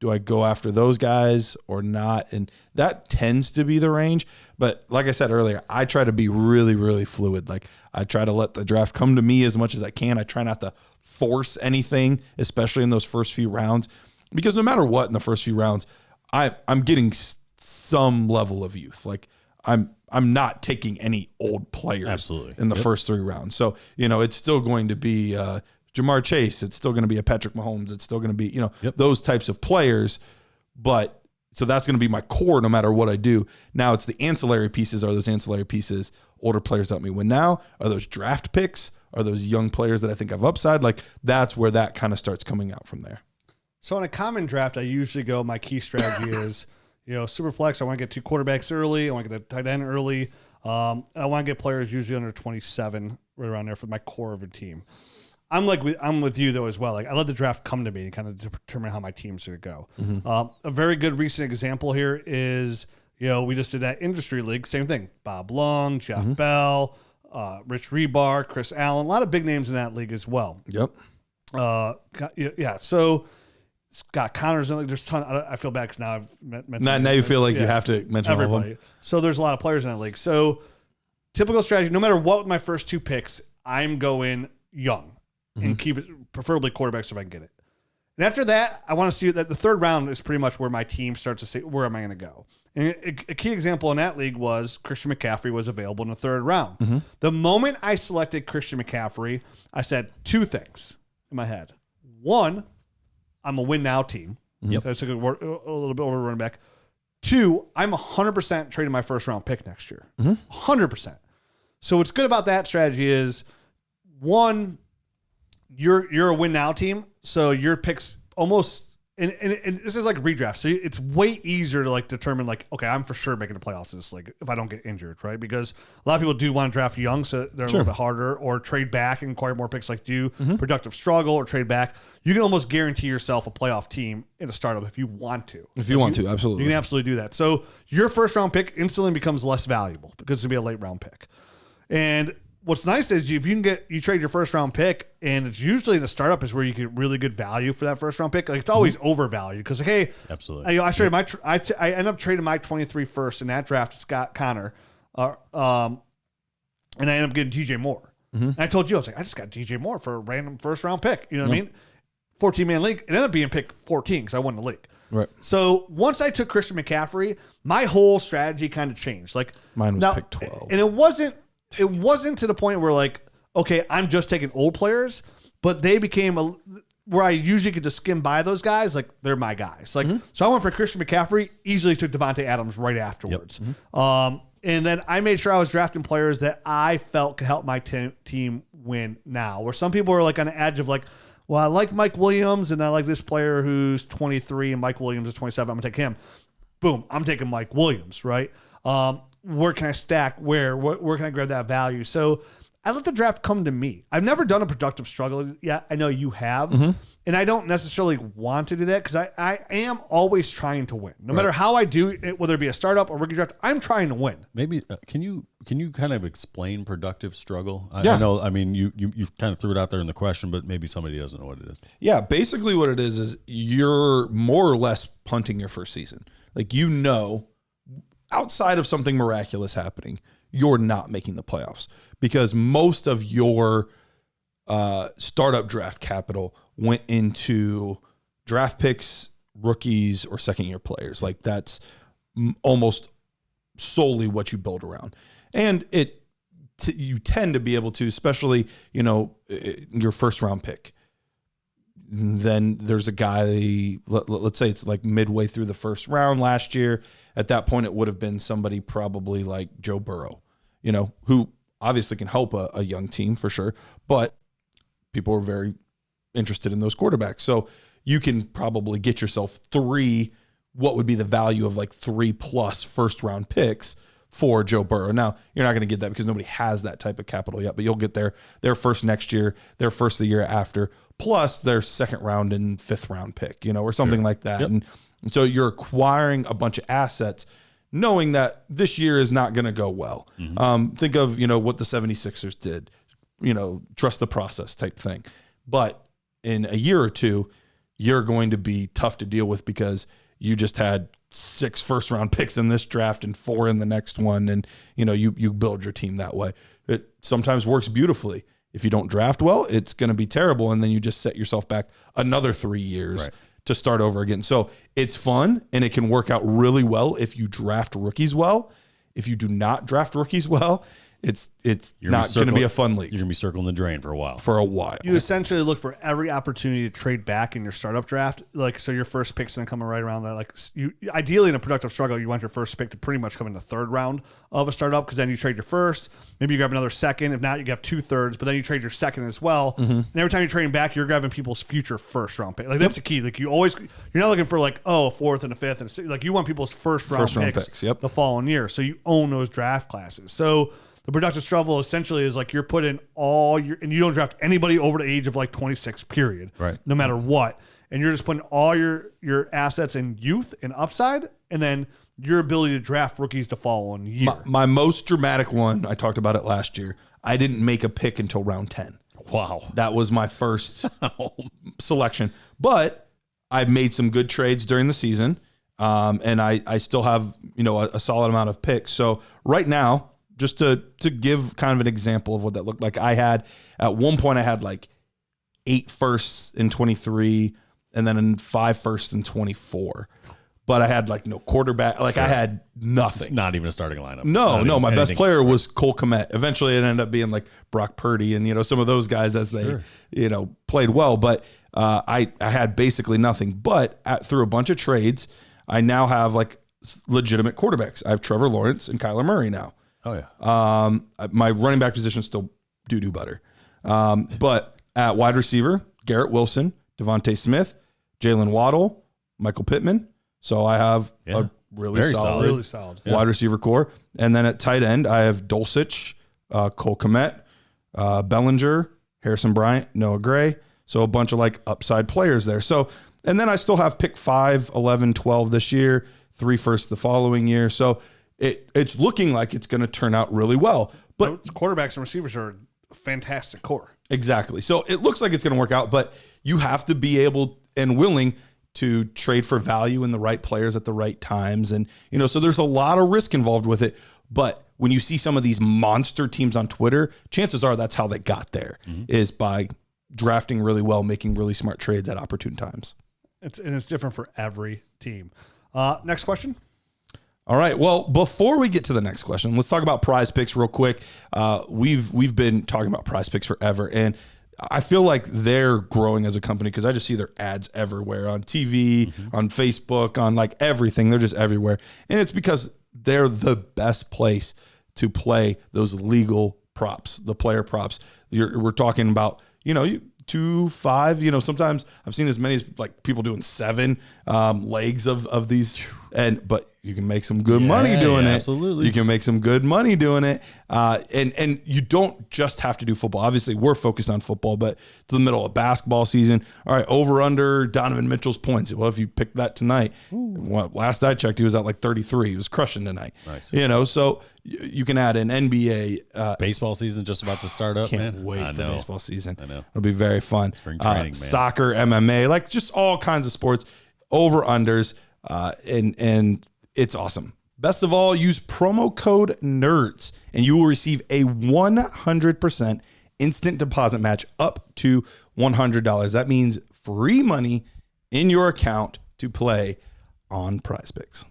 do I go after those guys or not? And that tends to be the range. But like I said earlier, I try to be really, really fluid. Like I try to let the draft come to me as much as I can. I try not to force anything, especially in those first few rounds, because no matter what in the first few rounds, I'm getting some level of youth. Like I'm not taking any old players in the first 3 rounds. So, it's still going to be Jamar Chase. It's still going to be a Patrick Mahomes. It's still going to be, those types of players. But so that's going to be my core no matter what I do. Now it's the ancillary pieces. Are those ancillary pieces older players that help me win now? Are those draft picks? Are those young players that I think have upside? Like that's where that kind of starts coming out from there. So in a common draft, I usually go, my key strategy is, Superflex, I want to get 2 quarterbacks early. I want to get a tight end early. I want to get players usually under 27, right around there for my core of a team. I'm with you though as well. Like I let the draft come to me and kind of determine how my team's going to go. A very good recent example here is, we just did that industry league, same thing. Bob Long, Jeff Bell, Rich Rebar, Chris Allen, a lot of big names in that league as well. Yep. So Scott Connor's in the league. There's a ton. I feel bad because now I've mentioned. Now you feel like you have to mention everybody. All of them. So there's a lot of players in that league. So typical strategy, no matter what with my first 2 picks, I'm going young and keep it preferably quarterbacks if I can get it. And after that, I want to see that the 3rd round is pretty much where my team starts to say, where am I going to go? And a key example in that league was Christian McCaffrey was available in the 3rd round. The moment I selected Christian McCaffrey, I said 2 things in my head. 1, I'm a win now team. I took a little bit over running back. 2, I'm 100% trading my first round pick next year. 100%. So what's good about that strategy is 1, you're a win now team. So your picks almost, and this is like a redraft. So it's way easier to like determine like, okay, I'm for sure making the playoffs in this league if I don't get injured, right? Because a lot of people do want to draft young, so they're a little bit harder, or trade back and acquire more picks like do productive struggle or trade back. You can almost guarantee yourself a playoff team in a startup if you want to. If you want to, absolutely. You can absolutely do that. So your first round pick instantly becomes less valuable because it's going to be a late round pick. And what's nice is if you trade your first round pick, and it's usually the startup is where you get really good value for that first round pick. Like it's always overvalued because like, hey, absolutely. I traded I ended up trading my 23 first in that draft to Scott Connor, and I ended up getting DJ Moore. And I told you, I was like, I just got DJ Moore for a random first round pick. You know what I mean? 14-man league. It ended up being pick 14 because I won the league. Right. So once I took Christian McCaffrey, my whole strategy kind of changed. Like mine was pick 12, and it wasn't to the point where like, okay, I'm just taking old players, but they became where I usually could just skim by those guys. Like they're my guys. Like, so I went for Christian McCaffrey, easily took Devontae Adams right afterwards. And then I made sure I was drafting players that I felt could help my team win now. Where some people are like on the edge of like, well, I like Mike Williams and I like this player who's 23 and Mike Williams is 27. I'm going to take him. Boom. I'm taking Mike Williams, right? Where can I stack? Where can I grab that value? So I let the draft come to me. I've never done a productive struggle yet. I know you have. And I don't necessarily want to do that because I am always trying to win. No matter how I do it, whether it be a startup or rookie draft, I'm trying to win. Maybe can you kind of explain productive struggle? I Yeah. know. I mean, you kind of threw it out there in the question, but maybe somebody doesn't know what it is. Yeah, basically what it is you're more or less punting your first season. Like, outside of something miraculous happening, you're not making the playoffs because most of your startup draft capital went into draft picks, rookies, or second-year players. Like, that's almost solely what you build around. And you tend to be able to, especially, your first-round pick. Then there's a guy, let's say it's like midway through the first round last year. At that point, it would have been somebody probably like Joe Burrow, who obviously can help a young team for sure, but people are very interested in those quarterbacks. So you can probably get yourself what would be the value of like 3+ first-round picks for Joe Burrow. Now, you're not going to get that because nobody has that type of capital yet, but you'll get their first next year, their first the year after, plus their second round and 5th round pick, or something like that. Yep. And so you're acquiring a bunch of assets knowing that this year is not going to go well. Think of, what the 76ers did, trust the process type thing. But in a year or two, you're going to be tough to deal with because you just had 6 first-round picks in this draft and 4 in the next one, and you build your team that way. It sometimes works beautifully. If you don't draft well, it's going to be terrible, and then you just set yourself back another 3 years to start over again. So it's fun, and it can work out really well if you draft rookies well. If you do not draft rookies well, it's not going to be a fun league. You're going to be circling the drain for a while. You essentially look for every opportunity to trade back in your startup draft. Like, so your first pick's going to come right around that. Like, you ideally in a productive struggle, you want your first pick to pretty much come in the 3rd round of a startup because then you trade your first. Maybe you grab another second. If not, you have 2 3rds, but then you trade your second as well. And every time you're trading back, you're grabbing people's future first round pick. Like, that's the key. Like, you're not looking for like, a 4th and a 5th and a 6th. Like, you want people's first round picks the following year. So you own those draft classes. So the productive struggle essentially is like you're putting and you don't draft anybody over the age of like 26, period. Right. No matter what. And you're just putting all your assets in youth and upside, and then your ability to draft rookies the following year. My most dramatic one, I talked about it last year. I didn't make a pick until round 10. Wow. That was my first selection. But I made some good trades during the season, and I still have a solid amount of picks. So right now, just to give kind of an example of what that looked like, at one point I had like 8 firsts in 23 and then 5 firsts in 24. But I had like no quarterback. Like I had nothing. It's not even a starting lineup. No. My best player was Cole Kmet. Eventually it ended up being like Brock Purdy and, some of those guys as they, played well. But I had basically nothing. But through a bunch of trades, I now have like legitimate quarterbacks. I have Trevor Lawrence and Kyler Murray now. Oh, yeah. My running back position is still doo-doo butter. But at wide receiver, Garrett Wilson, Devontae Smith, Jalen Waddle, Michael Pittman. So I have a really solid wide receiver core. And then at tight end, I have Dulcich, Cole Kmet, Bellinger, Harrison Bryant, Noah Gray. So a bunch of like upside players there. So, and then I still have pick 5, 11, 12 this year, 3 firsts the following year. So it's looking like it's going to turn out really well. But quarterbacks and receivers are a fantastic core. Exactly. So it looks like it's going to work out, but you have to be able and willing to trade for value in the right players at the right times. And, so there's a lot of risk involved with it. But when you see some of these monster teams on Twitter, chances are that's how they got there, is by drafting really well, making really smart trades at opportune times. It's different for every team. Next question. All right. Well, before we get to the next question, let's talk about PrizePicks real quick. We've been talking about PrizePicks forever, and I feel like they're growing as a company because I just see their ads everywhere on TV, on Facebook, on like everything. They're just everywhere, and it's because they're the best place to play those legal props, the player props. We're talking about 2, 5. Sometimes I've seen as many as like people doing 7 legs of these, but you can make some good money doing it. Absolutely. You can make some good money doing it. And you don't just have to do football. Obviously, we're focused on football, but to the middle of basketball season, all right, over under Donovan Mitchell's points. Well, if you picked that tonight, last I checked, he was at like 33. He was crushing tonight. Nice. So you can add an NBA. Baseball season just about to start up, Can't man. wait for baseball season. I know. It'll be very fun. Spring training, man. Soccer, MMA, like just all kinds of sports, over unders, and it's awesome. Best of all, use promo code NERDS and you will receive a 100% instant deposit match up to $100. That means free money in your account to play on PrizePicks.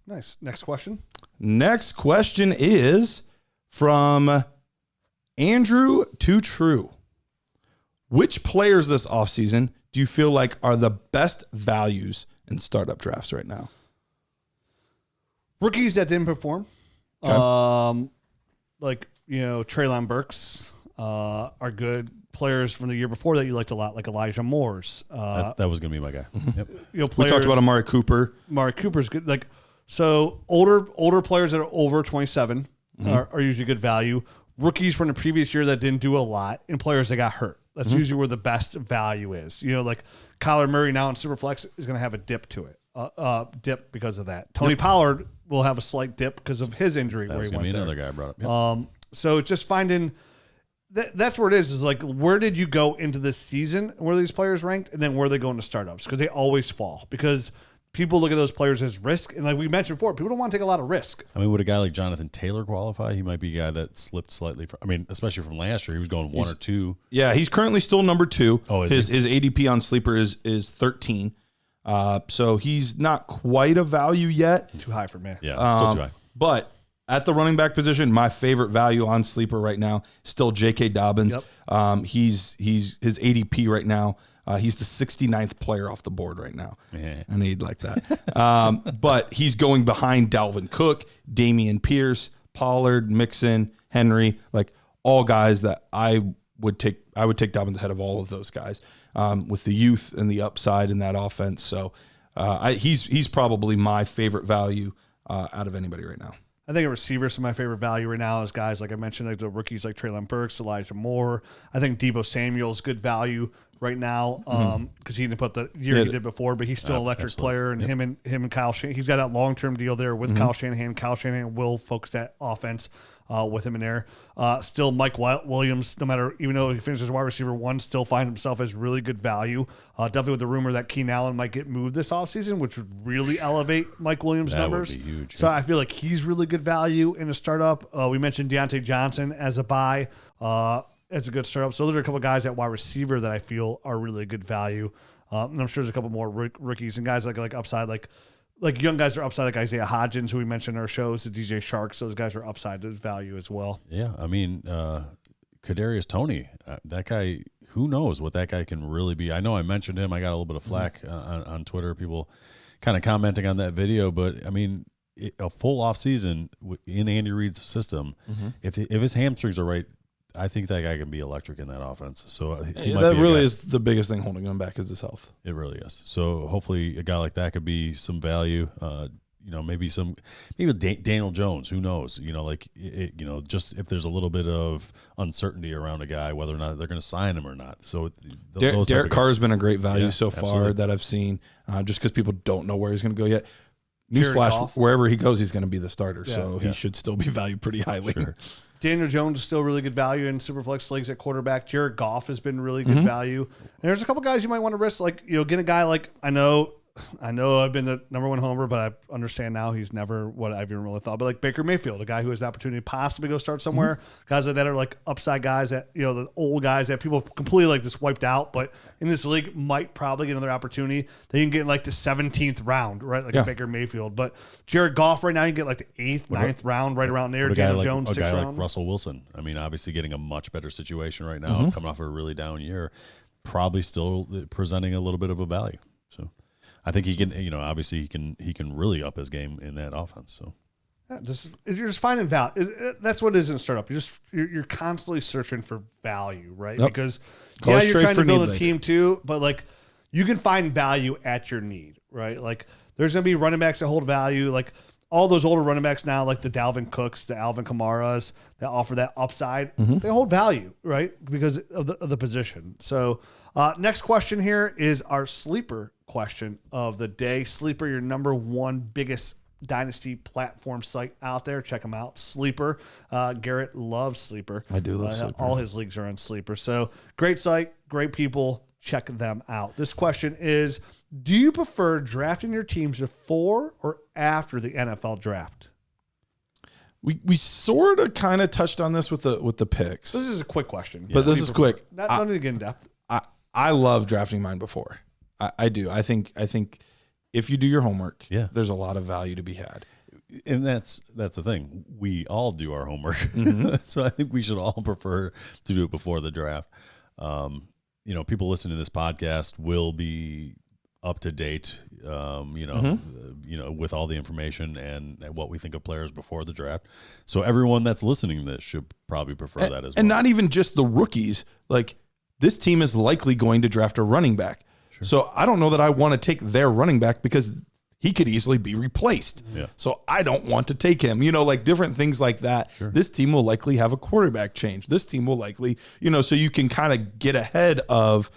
Nice. Next question. Next question is from Andrew Too True. Which players this offseason do you feel like are the best values in startup drafts right now? Rookies that didn't perform. Okay. Treylon Burks are good. Players from the year before that you liked a lot, like Elijah Moore's. That was going to be my guy. Yep. We talked about Amari Cooper. Amari Cooper's good. So older players that are over 27 are usually good value. Rookies from the previous year that didn't do a lot, and players that got hurt. That's usually where the best value is. Like Kyler Murray now in Superflex is going to have a dip to it. Dip because of that. Tony Pollard will have a slight dip because of his injury. That where was he going to went be there. another guy I brought up. Yep. So it's just finding that's where it is like where did you go into this season? Where are these players ranked, and then where are they going to startups? Because they always fall because people look at those players as risk, and like we mentioned before, people don't want to take a lot of risk. I mean, would a guy like Jonathan Taylor qualify? He might be a guy that slipped slightly. Especially from last year, he was going one or two. Yeah, he's currently still number 2. Oh, is his ADP on Sleeper is 13. So he's not quite a value yet. Too high for me. Yeah, it's still too high. But at the running back position, my favorite value on Sleeper right now is still J.K. Dobbins. Yep. He's his ADP right now. He's the 69th player off the board right now. Yeah. I need like that. But he's going behind Dalvin Cook, Damian Pierce, Pollard, Mixon, Henry, like all guys that I would take Dobbins ahead of all of those guys with the youth and the upside in that offense. So he's probably my favorite value out of anybody right now. I think a receiver is my favorite value right now is guys like I mentioned, like the rookies like Treylon Burks, Elijah Moore. I think Deebo Samuel's good value right now because he didn't put the year he did before, but he's still an electric player. And him and Kyle Shanahan, he's got that long-term deal there with Kyle Shanahan. Kyle Shanahan will focus that offense with him in there. Still Mike Williams, even though he finishes wide receiver 1, still find himself as really good value. Definitely with the rumor that Keenan Allen might get moved this offseason, which would really elevate Mike Williams' numbers. Would be huge. So I feel like he's really good value in a startup. We mentioned Deontay Johnson as a buy. As a good startup. So those are a couple of guys at wide receiver that I feel are really good value. And I'm sure there's a couple more rookies and guys like upside, like young guys are upside, like Isaiah Hodgins, who we mentioned in our shows, the DJ Sharks. Those guys are upside to value as well. Yeah, I mean, Kadarius Toney, that guy. Who knows what that guy can really be? I know I mentioned him. I got a little bit of flack on Twitter. People kind of commenting on that video, but I mean, a full off season in Andy Reid's system, if his hamstrings are right, I think that guy can be electric in that offense. So that really is the biggest thing holding him back is his health. It really is. So hopefully a guy like that could be some value. Maybe Daniel Jones. Who knows? Just if there's a little bit of uncertainty around a guy, whether or not they're going to sign him or not. So Derek Carr has been a great value so far absolutely. that I've seen. Just because people don't know where he's going to go yet. Newsflash: wherever he goes, he's going to be the starter. Yeah, so he should still be valued pretty highly. Sure. Daniel Jones is still really good value in Superflex leagues at quarterback. Jared Goff has been really good value. And there's a couple guys you might want to risk, get a guy like I know I've been the number 1 homer, but I understand now he's never what I've even really thought. But like Baker Mayfield, a guy who has the opportunity to possibly go start somewhere. Guys like that are like upside guys that the old guys that people completely just wiped out, but in this league might probably get another opportunity. They can get like the 17th round, right? Like a Baker Mayfield. But Jared Goff right now you can get like the 8th, 9th round, right around there. Daniel Jones, 6th round. Like Russell Wilson. I mean, obviously getting a much better situation right now, coming off a really down year, probably still presenting a little bit of a value. So I think he can, obviously he can really up his game in that offense. So you're just finding value. That's what it is in a startup. You're constantly searching for value, right? Yep. Because you're trying to build a team too, but like you can find value at your need, right? Like there's going to be running backs that hold value. Like all those older running backs now, like the Dalvin Cooks, the Alvin Kamaras, that offer that upside, they hold value, right? Because of the position. So next question here is our sleeper question of the day. Sleeper, your number one biggest Dynasty platform site out there. Check them out. Sleeper. Garrett loves Sleeper. I do love Sleeper. All his leagues are on Sleeper. So great site, great people. Check them out. This question is, do you prefer drafting your teams before or after the NFL draft? We sort of kind of touched on this with the picks. This is a quick question. But this is quick. Not need to get in depth. I love drafting mine before. I do. I think if you do your homework, there's a lot of value to be had. And that's the thing. We all do our homework. So I think we should all prefer to do it before the draft. People listening to this podcast will be up to date, with all the information and what we think of players before the draft. So everyone that's listening to this should probably prefer that as well. And not even just the rookies. Like, this team is likely going to draft a running back. Sure. So I don't know that I want to take their running back because he could easily be replaced. Yeah. So I don't want to take him, like different things like that. Sure. This team will likely have a quarterback change. This team will likely, so you can kind of get ahead of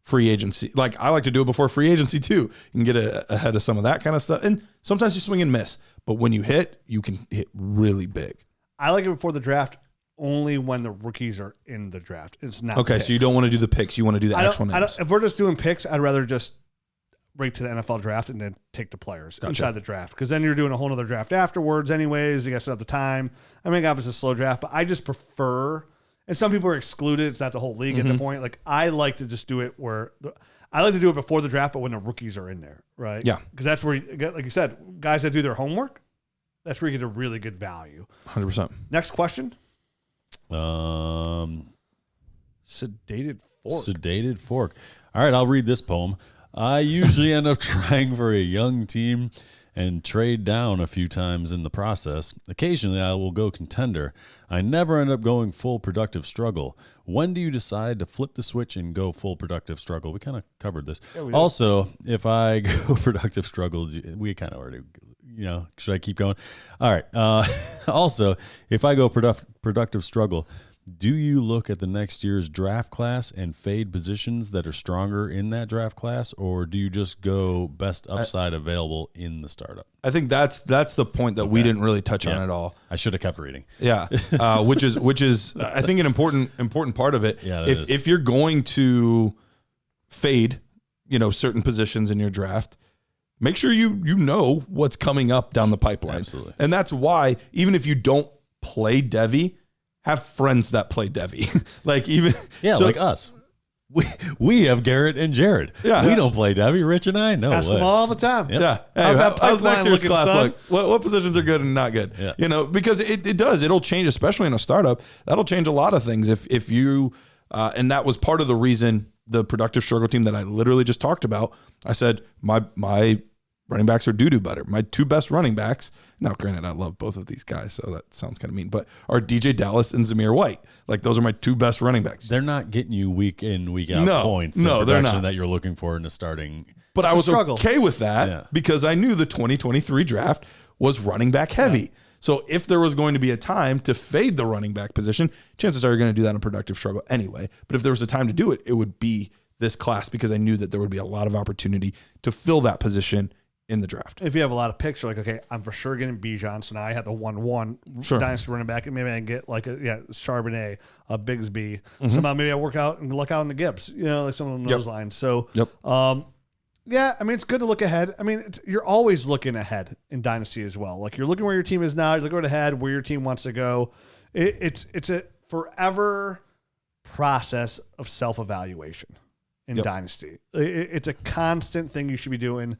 free agency. Like, I like to do it before free agency too. You can get ahead of some of that kind of stuff. And sometimes you swing and miss, but when you hit, you can hit really big. I like it before the draft only when the rookies are in the draft. It's not okay. picks. So you don't want to do the picks. You want to do the actual names. If we're just doing picks, I'd rather just wait to the NFL draft and then take the players inside the draft, because then you're doing a whole other draft afterwards anyways. You got to set up the time. I mean, obviously a slow draft, but I just prefer, and some people are excluded. It's not the whole league at the point. Like, I like to just do it I like to do it before the draft, but when the rookies are in there, right? Yeah. Because that's where, like you said, guys that do their homework, that's where you get a really good value. 100%. Next question. Sedated Fork. Sedated Fork. All right, I'll read this poem. I usually end up trying for a young team and trade down a few times in the process. Occasionally, I will go contender. I never end up going full productive struggle. When do you decide to flip the switch and go full productive struggle? We kind of covered this. Yeah, also, if I go productive struggle, we kind of already, should I keep going? All right. Also, if I go productive struggle, do you look at the next year's draft class and fade positions that are stronger in that draft class, or do you just go best upside available in the startup? I think that's the point that we didn't really touch on at all. I should have kept reading. Yeah, which is I think an important part of it. Yeah, if you're going to fade, certain positions in your draft, make sure you know what's coming up down the pipeline. Absolutely. And that's why, even if you don't play Devy, have friends that play Devy. Like us. We have Garrett and Jared. Yeah. We don't play Devy. Rich and I, no Ask them all the time. Yep. Yeah. Hey, how's next year's class look? What positions are good and not good? Yeah. Because it does. It'll change, especially in a startup. That'll change a lot of things. If you, and that was part of the reason the productive struggle team that I literally just talked about, I said, my running backs are doo-doo better. My two best running backs, now granted I love both of these guys, so that sounds kind of mean, but are DJ Dallas and Zamir White. Like, those are my two best running backs. They're not getting you week in, week out points. No, they're not. That you're looking for in the starting. But I was okay with that because I knew the 2023 draft was running back heavy. Yeah. So if there was going to be a time to fade the running back position, chances are you're going to do that in productive struggle anyway. But if there was a time to do it, it would be this class, because I knew that there would be a lot of opportunity to fill that position in the draft. If you have a lot of picks, you're like, okay, I'm for sure getting Bijan, so now I have the 1-1 dynasty running back, and maybe I can get like Charbonnet, a Bigsby. Somehow maybe I work out and look out in the Gibbs, like some of those lines. So, yeah, I mean, it's good to look ahead. I mean, you're always looking ahead in Dynasty as well. Like, you're looking where your team is now, you're looking ahead where your team wants to go. It's a forever process of self-evaluation in Dynasty. It's a constant thing you should be doing.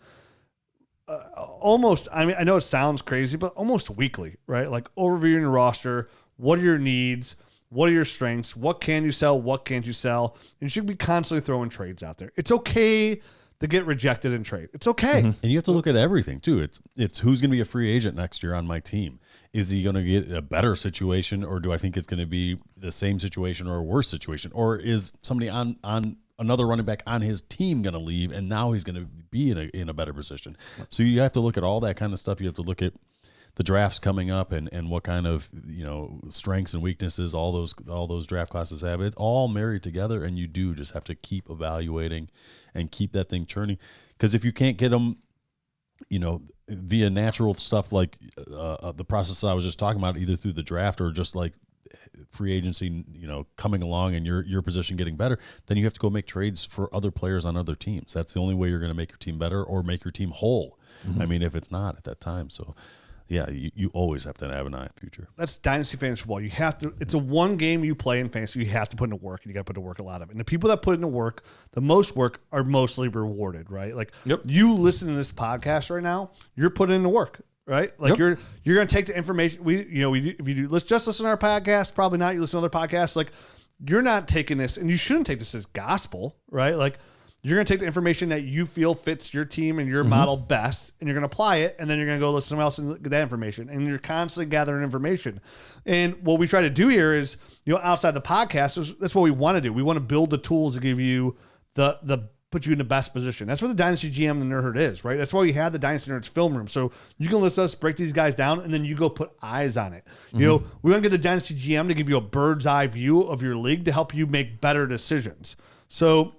Almost, I mean, I know it sounds crazy, but almost weekly, right? Like, overviewing your roster. What are your needs? What are your strengths? What can you sell? What can't you sell? And you should be constantly throwing trades out there. It's okay to get rejected in trade. It's okay. And you have to look at everything too. It's who's going to be a free agent next year on my team. Is he going to get a better situation, or do I think it's going to be the same situation or a worse situation? Or is somebody on another running back on his team going to leave, and now he's going to be in a better position? So you have to look at all that kind of stuff. You have to look at the draft's coming up and what kind of, strengths and weaknesses all those draft classes have. It's all married together, and you do just have to keep evaluating and keep that thing churning. Because if you can't get them, via natural stuff like the process I was just talking about, either through the draft or just like free agency, coming along and your position getting better, then you have to go make trades for other players on other teams. That's the only way you're going to make your team better or make your team whole. I mean, if it's not at that time. So, yeah, you always have to have an eye on the future. That's Dynasty Fantasy Football. You have to. It's a one game you play in fantasy. You have to put into work, and you got to put into work a lot of it. And the people that put into work, the most work, are mostly rewarded, right? Like, you listen to this podcast right now, you're putting into work, right? Like, you're going to take the information. If you do, let's just listen to our podcast. Probably not. You listen to other podcasts. Like, you're not taking this, and you shouldn't take this as gospel, right? Like, you're going to take the information that you feel fits your team and your model best, and you're going to apply it, and then you're going to go listen to someone else and get that information. And you're constantly gathering information. And what we try to do here is, outside the podcast, that's what we want to do. We want to build the tools to give you put you in the best position. That's what the Dynasty GM, the Nerd Herd is, right? That's why we have the Dynasty Nerds film room. So you can listen to us break these guys down, and then you go put eyes on it. We want to get the Dynasty GM to give you a bird's eye view of your league to help you make better decisions. So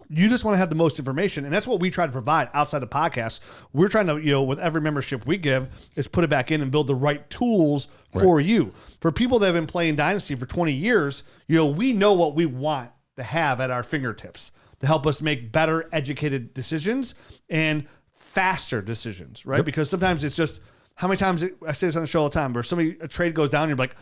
you just want to have the most information, and that's what we try to provide outside the podcast. We're trying to, with every membership we give, is put it back in and build the right tools for you. For people that have been playing Dynasty for 20 years, we know what we want to have at our fingertips to help us make better educated decisions and faster decisions, right? Because sometimes it's just, how many times, I say this on the show all the time, where a trade goes down and you're like,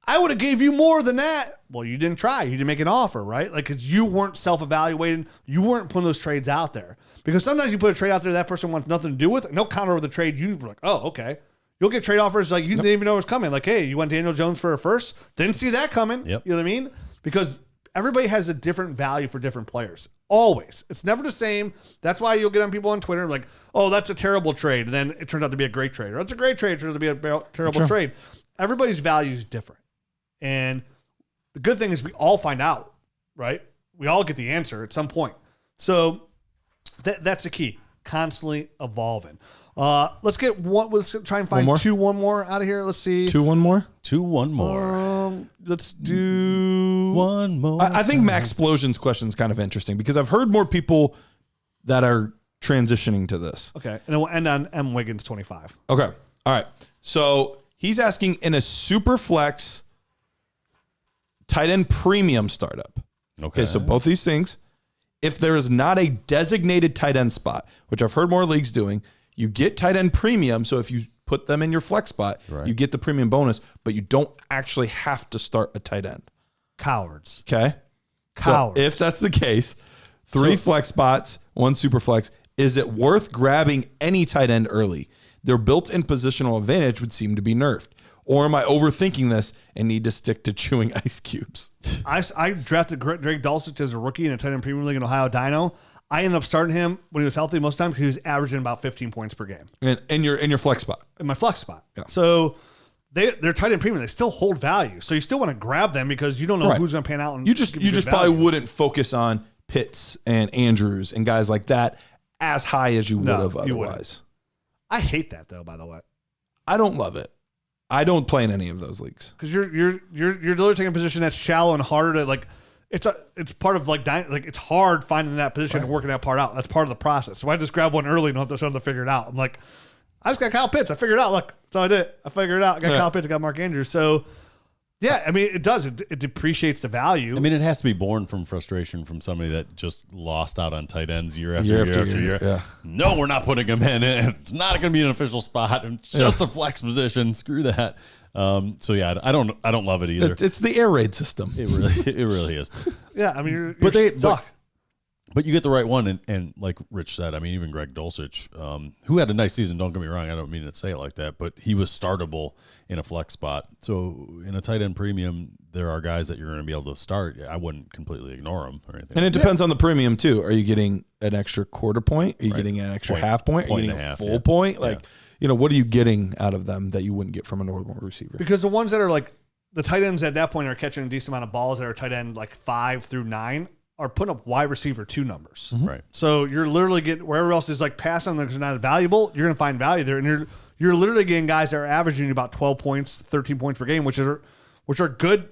I would have gave you more than that. Well, you didn't try. You didn't make an offer, right? Like, because you weren't self-evaluating. You weren't putting those trades out there. Because sometimes you put a trade out there that person wants nothing to do with, and they'll counter with the trade. You're like, oh, okay. You'll get trade offers like you didn't even know it was coming. Like, hey, you want Daniel Jones for a first? Didn't see that coming. Yep. You know what I mean? Because everybody has a different value for different players. Always. It's never the same. That's why you'll get on people on Twitter like, oh, that's a terrible trade. And then it turns out to be a great trade. Or it's a great trade. It turns out to be a terrible trade. Everybody's value is different. And the good thing is we all find out, right? We all get the answer at some point. So that's the key. Constantly evolving. Let's try and find one more out of here. Let's see. One more. Let's do one more. I think Max Explosion's question is kind of interesting because I've heard more people that are transitioning to this. Okay. And then we'll end on M. Wiggins 25. Okay. All right. So he's asking, in a Superflex tight end premium startup. Okay. So both these things, if there is not a designated tight end spot, which I've heard more leagues doing, you get tight end premium. So if you put them in your flex spot, you get the premium bonus, but you don't actually have to start a tight end. Cowards. Okay. Cowards. So if that's the case, 3 flex spots, 1 super flex, is it worth grabbing any tight end early? Their built-in positional advantage would seem to be nerfed. Or am I overthinking this and need to stick to chewing ice cubes? I drafted Drake Dulcich as a rookie in a tight end premium league in Ohio Dino. I ended up starting him when he was healthy most times because he was averaging about 15 points per game. In your flex spot. In my flex spot. Yeah. So they're tight end premium. They still hold value. So you still want to grab them because you don't know who's going to pan out. And you just probably wouldn't focus on Pitts and Andrews and guys like that as high as you would have otherwise. I hate that though, by the way. I don't love it. I don't play in any of those leagues because you're literally taking a position that's shallow and harder to like. It's part of like it's hard finding that position and working that part out. That's part of the process. So I just grab one early and don't have to figure it out. I'm like, I just got Kyle Pitts. I figured it out. Look, that's all I did. I figured it out. I got Kyle Pitts. I got Mark Andrews. So yeah, I mean, it does. It depreciates the value. I mean, it has to be born from frustration from somebody that just lost out on tight ends year after year. Yeah. No, we're not putting him in. It's not going to be an official spot. It's just a flex position. Screw that. So yeah, I don't love it either. It's the air raid system. It really is. Yeah, I mean, you're stuck. But you get the right one, and like Rich said, I mean, even Greg Dulcich, who had a nice season, don't get me wrong, I don't mean to say it like that, but he was startable in a flex spot. So in a tight end premium, there are guys that you're going to be able to start. I wouldn't completely ignore them or anything. And it depends on the premium too. Are you getting an extra quarter point? Are you getting an extra half point? Are you getting a full point? Like, what are you getting out of them that you wouldn't get from a normal receiver? Because the ones that are like the tight ends at that point are catching a decent amount of balls that are tight end like 5 through 9 are putting up wide receiver 2 numbers. Right. So you're literally getting wherever else is like pass on that's not valuable, you're going to find value there. And you're literally getting guys that are averaging about 12 points, 13 points per game, which are good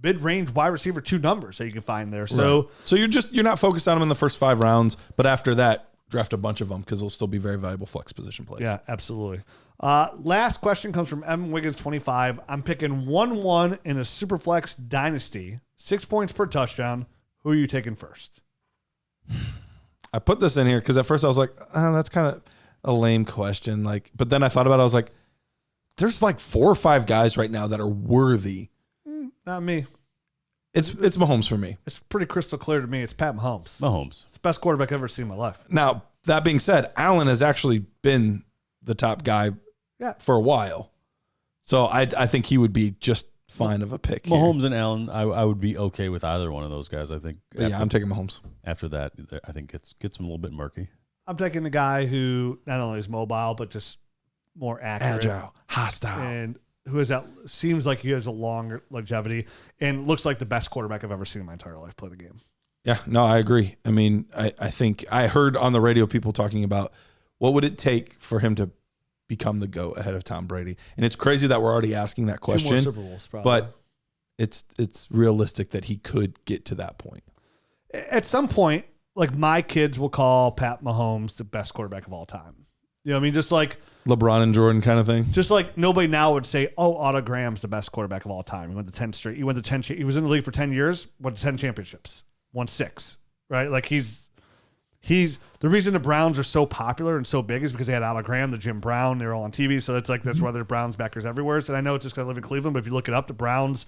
mid-range wide receiver 2 numbers that you can find there. So, so you're not focused on them in the first 5 rounds, but after that, draft a bunch of them because they'll still be very valuable flex position plays. Yeah, absolutely. Last question comes from Evan Wiggins 25. I'm picking 1-1 in a Superflex dynasty, 6 points per touchdown. Who are you taking first? I put this in here because at first I was like, oh, that's kind of a lame question. But then I thought about it. I was like, there's like 4 or 5 guys right now that are worthy. Not me. It's Mahomes for me. It's pretty crystal clear to me. It's Pat Mahomes. Mahomes. It's the best quarterback I've ever seen in my life. Now, that being said, Allen has actually been the top guy for a while. So I think he would be just fine of a pick. Mahomes and Allen, I would be okay with either one of those guys. I think. I'm taking Mahomes. After that, I think it gets him a little bit murky. I'm taking the guy who not only is mobile, but just more accurate. Agile, hostile. And who has that seems like he has a long longevity and looks like the best quarterback I've ever seen in my entire life play the game. Yeah, no, I agree. I mean, I think I heard on the radio people talking about what would it take for him to become the GOAT ahead of Tom Brady. And it's crazy that we're already asking that question. 2 more Super Bowls, probably. But it's realistic that he could get to that point. At some point, like my kids will call Pat Mahomes the best quarterback of all time. You know what I mean? Just like LeBron and Jordan kind of thing. Just like nobody now would say, "Oh, Otto Graham's the best quarterback of all time." He went to 10 straight. He went to 10. He was in the league for 10 years. Won 10 championships. Won 6. Right? Like he's the reason the Browns are so popular and so big is because they had Otto Graham, the Jim Brown. They're all on TV, so it's like that's why there are Browns backers everywhere. So I know it's just because I live in Cleveland, but if you look it up, the Browns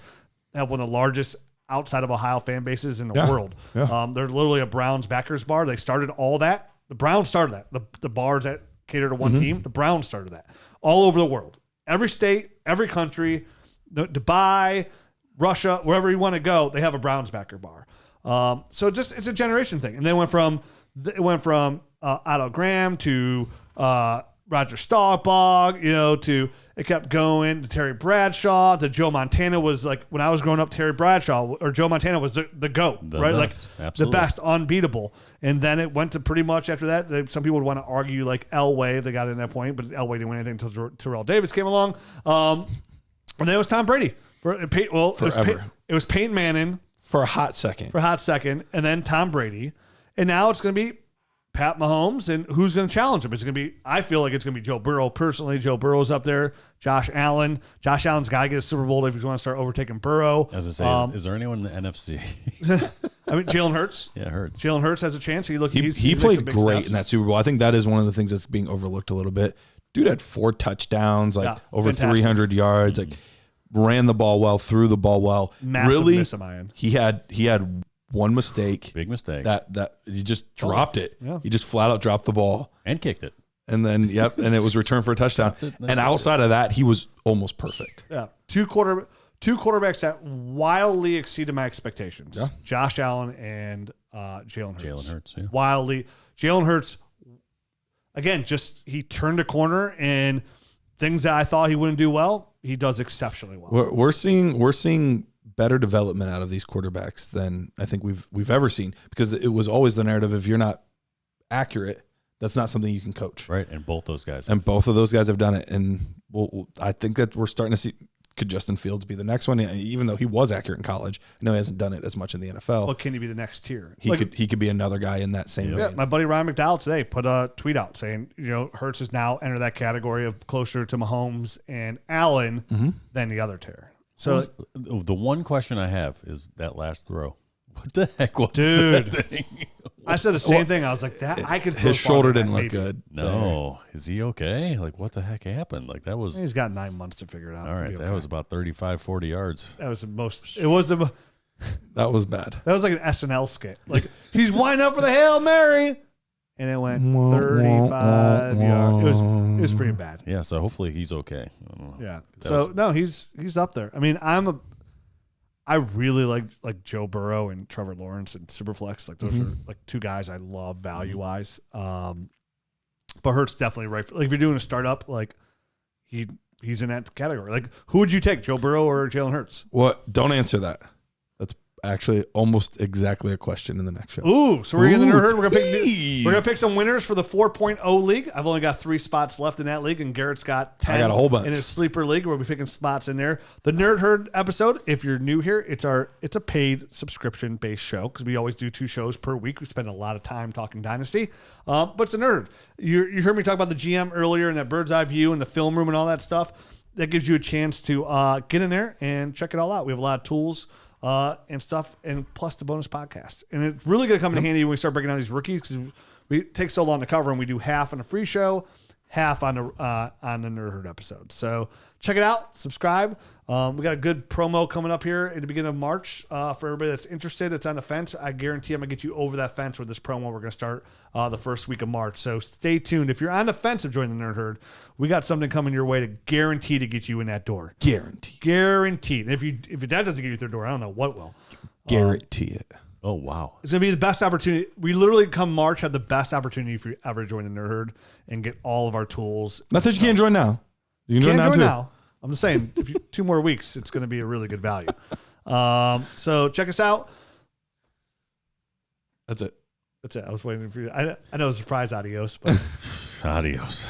have one of the largest outside of Ohio fan bases in the world. Yeah. They're literally a Browns backers bar. They started all that. The Browns started that. The bars that cater to one team. The Browns started that all over the world. Every state, every country, Dubai, Russia, wherever you want to go, they have a Browns backer bar. So it's a generation thing. And they went from Otto Graham to Roger Staubach, to it kept going to Terry Bradshaw, to Joe Montana was like when I was growing up, Terry Bradshaw or Joe Montana was the GOAT, right? Best. Like Absolutely. the best, unbeatable. And then it went to pretty much after that. Some people would want to argue like Elway, they got in that point, but Elway didn't win anything until Terrell Davis came along. And then it was Tom Brady. It was Peyton Manning For a hot second. and then Tom Brady. And now it's going to be Pat Mahomes, and who's going to challenge him? It's going to be, I feel like it's going to be Joe Burrow. Personally, Joe Burrow's up there. Josh Allen. Josh Allen's got to get a Super Bowl if he's going to start overtaking Burrow. As I say, is there anyone in the NFC? I mean, Jalen Hurts. Yeah, Hurts. Jalen Hurts has a chance. He played great in that Super Bowl. I think that is one of the things that's being overlooked a little bit. Dude had 4 touchdowns, over fantastic. 300 yards, ran the ball well, threw the ball well. Massive miss of mine. He had one mistake. Big mistake. That he just dropped it. Yeah. He just flat out dropped the ball. And kicked it. And then, and it was returned for a touchdown. And outside of that, he was almost perfect. Yeah. Two quarterbacks that wildly exceeded my expectations. Yeah. Josh Allen and Jalen Hurts. Jalen Hurts, yeah. Wildly. Jalen Hurts, again, he turned a corner, and things that I thought he wouldn't do well, he does exceptionally well. We're seeing better development out of these quarterbacks than I think we've ever seen, because it was always the narrative, if you're not accurate, that's not something you can coach. Right, and both those guys. And both of those guys have done it. And I think that we're starting to see, could Justin Fields be the next one? Even though he was accurate in college, I know he hasn't done it as much in the NFL. But can he be the next tier? He could be another guy in that same vein. My buddy Ryan McDowell today put a tweet out saying, Hurts has now entered that category of closer to Mahomes and Allen than the other tier. So the one question I have is that last throw. What the heck was dude, that thing? I said the same thing. I was like, that I could. His shoulder didn't look good. No, is he okay? Like, what the heck happened? Like, that was. He's got 9 months to figure it out. All right, that was about 35, 40 yards. That was the most. It was the. That was bad. That was like an SNL skit. Like he's winding up for the Hail Mary, and it went 35 yards. It was pretty bad. Yeah, so hopefully he's okay. Yeah. So no, he's up there. I mean, I really like Joe Burrow and Trevor Lawrence and Superflex. Like those are like two guys I love value wise. But Hurts definitely right. Like if you're doing a startup, like he's in that category. Like who would you take, Joe Burrow or Jalen Hurts? What? Don't answer that. That's actually almost exactly a question in the next show. Ooh, so we're in the Nerd Herd. We're tease. gonna pick some winners for the 4.0 league. I've only got 3 spots left in that league, and Garrett's got 10. I got a whole bunch in his sleeper league. We'll be picking spots in there. The Nerd Herd episode. If you're new here, it's a paid subscription based show because we always do 2 shows per week. We spend a lot of time talking Dynasty, but it's a nerd. You heard me talk about the GM earlier and that bird's eye view and the film room and all that stuff. That gives you a chance to get in there and check it all out. We have a lot of tools and stuff, and plus the bonus podcast. And it's really going to come in handy when we start breaking down these rookies because it takes so long to cover, and we do half on a free show, half on the Nerd Herd episode. So check it out. Subscribe. We got a good promo coming up here at the beginning of March for everybody that's interested. It's on the fence. I guarantee I'm going to get you over that fence with this promo. We're going to start the first week of March. So stay tuned. If you're on the fence of joining the Nerd Herd, we got something coming your way to guarantee to get you in that door. Guaranteed. And if that doesn't get you through the door, I don't know what will. Guarantee it. Oh, wow. It's going to be the best opportunity. We literally come March have the best opportunity if you ever join the Nerd Herd and get all of our tools. Not that you can't join now. You can join now too. I'm just saying, if you 2 more weeks, it's going to be a really good value. So check us out. That's it. I was waiting for you. I know it's a surprise adios, but Adios.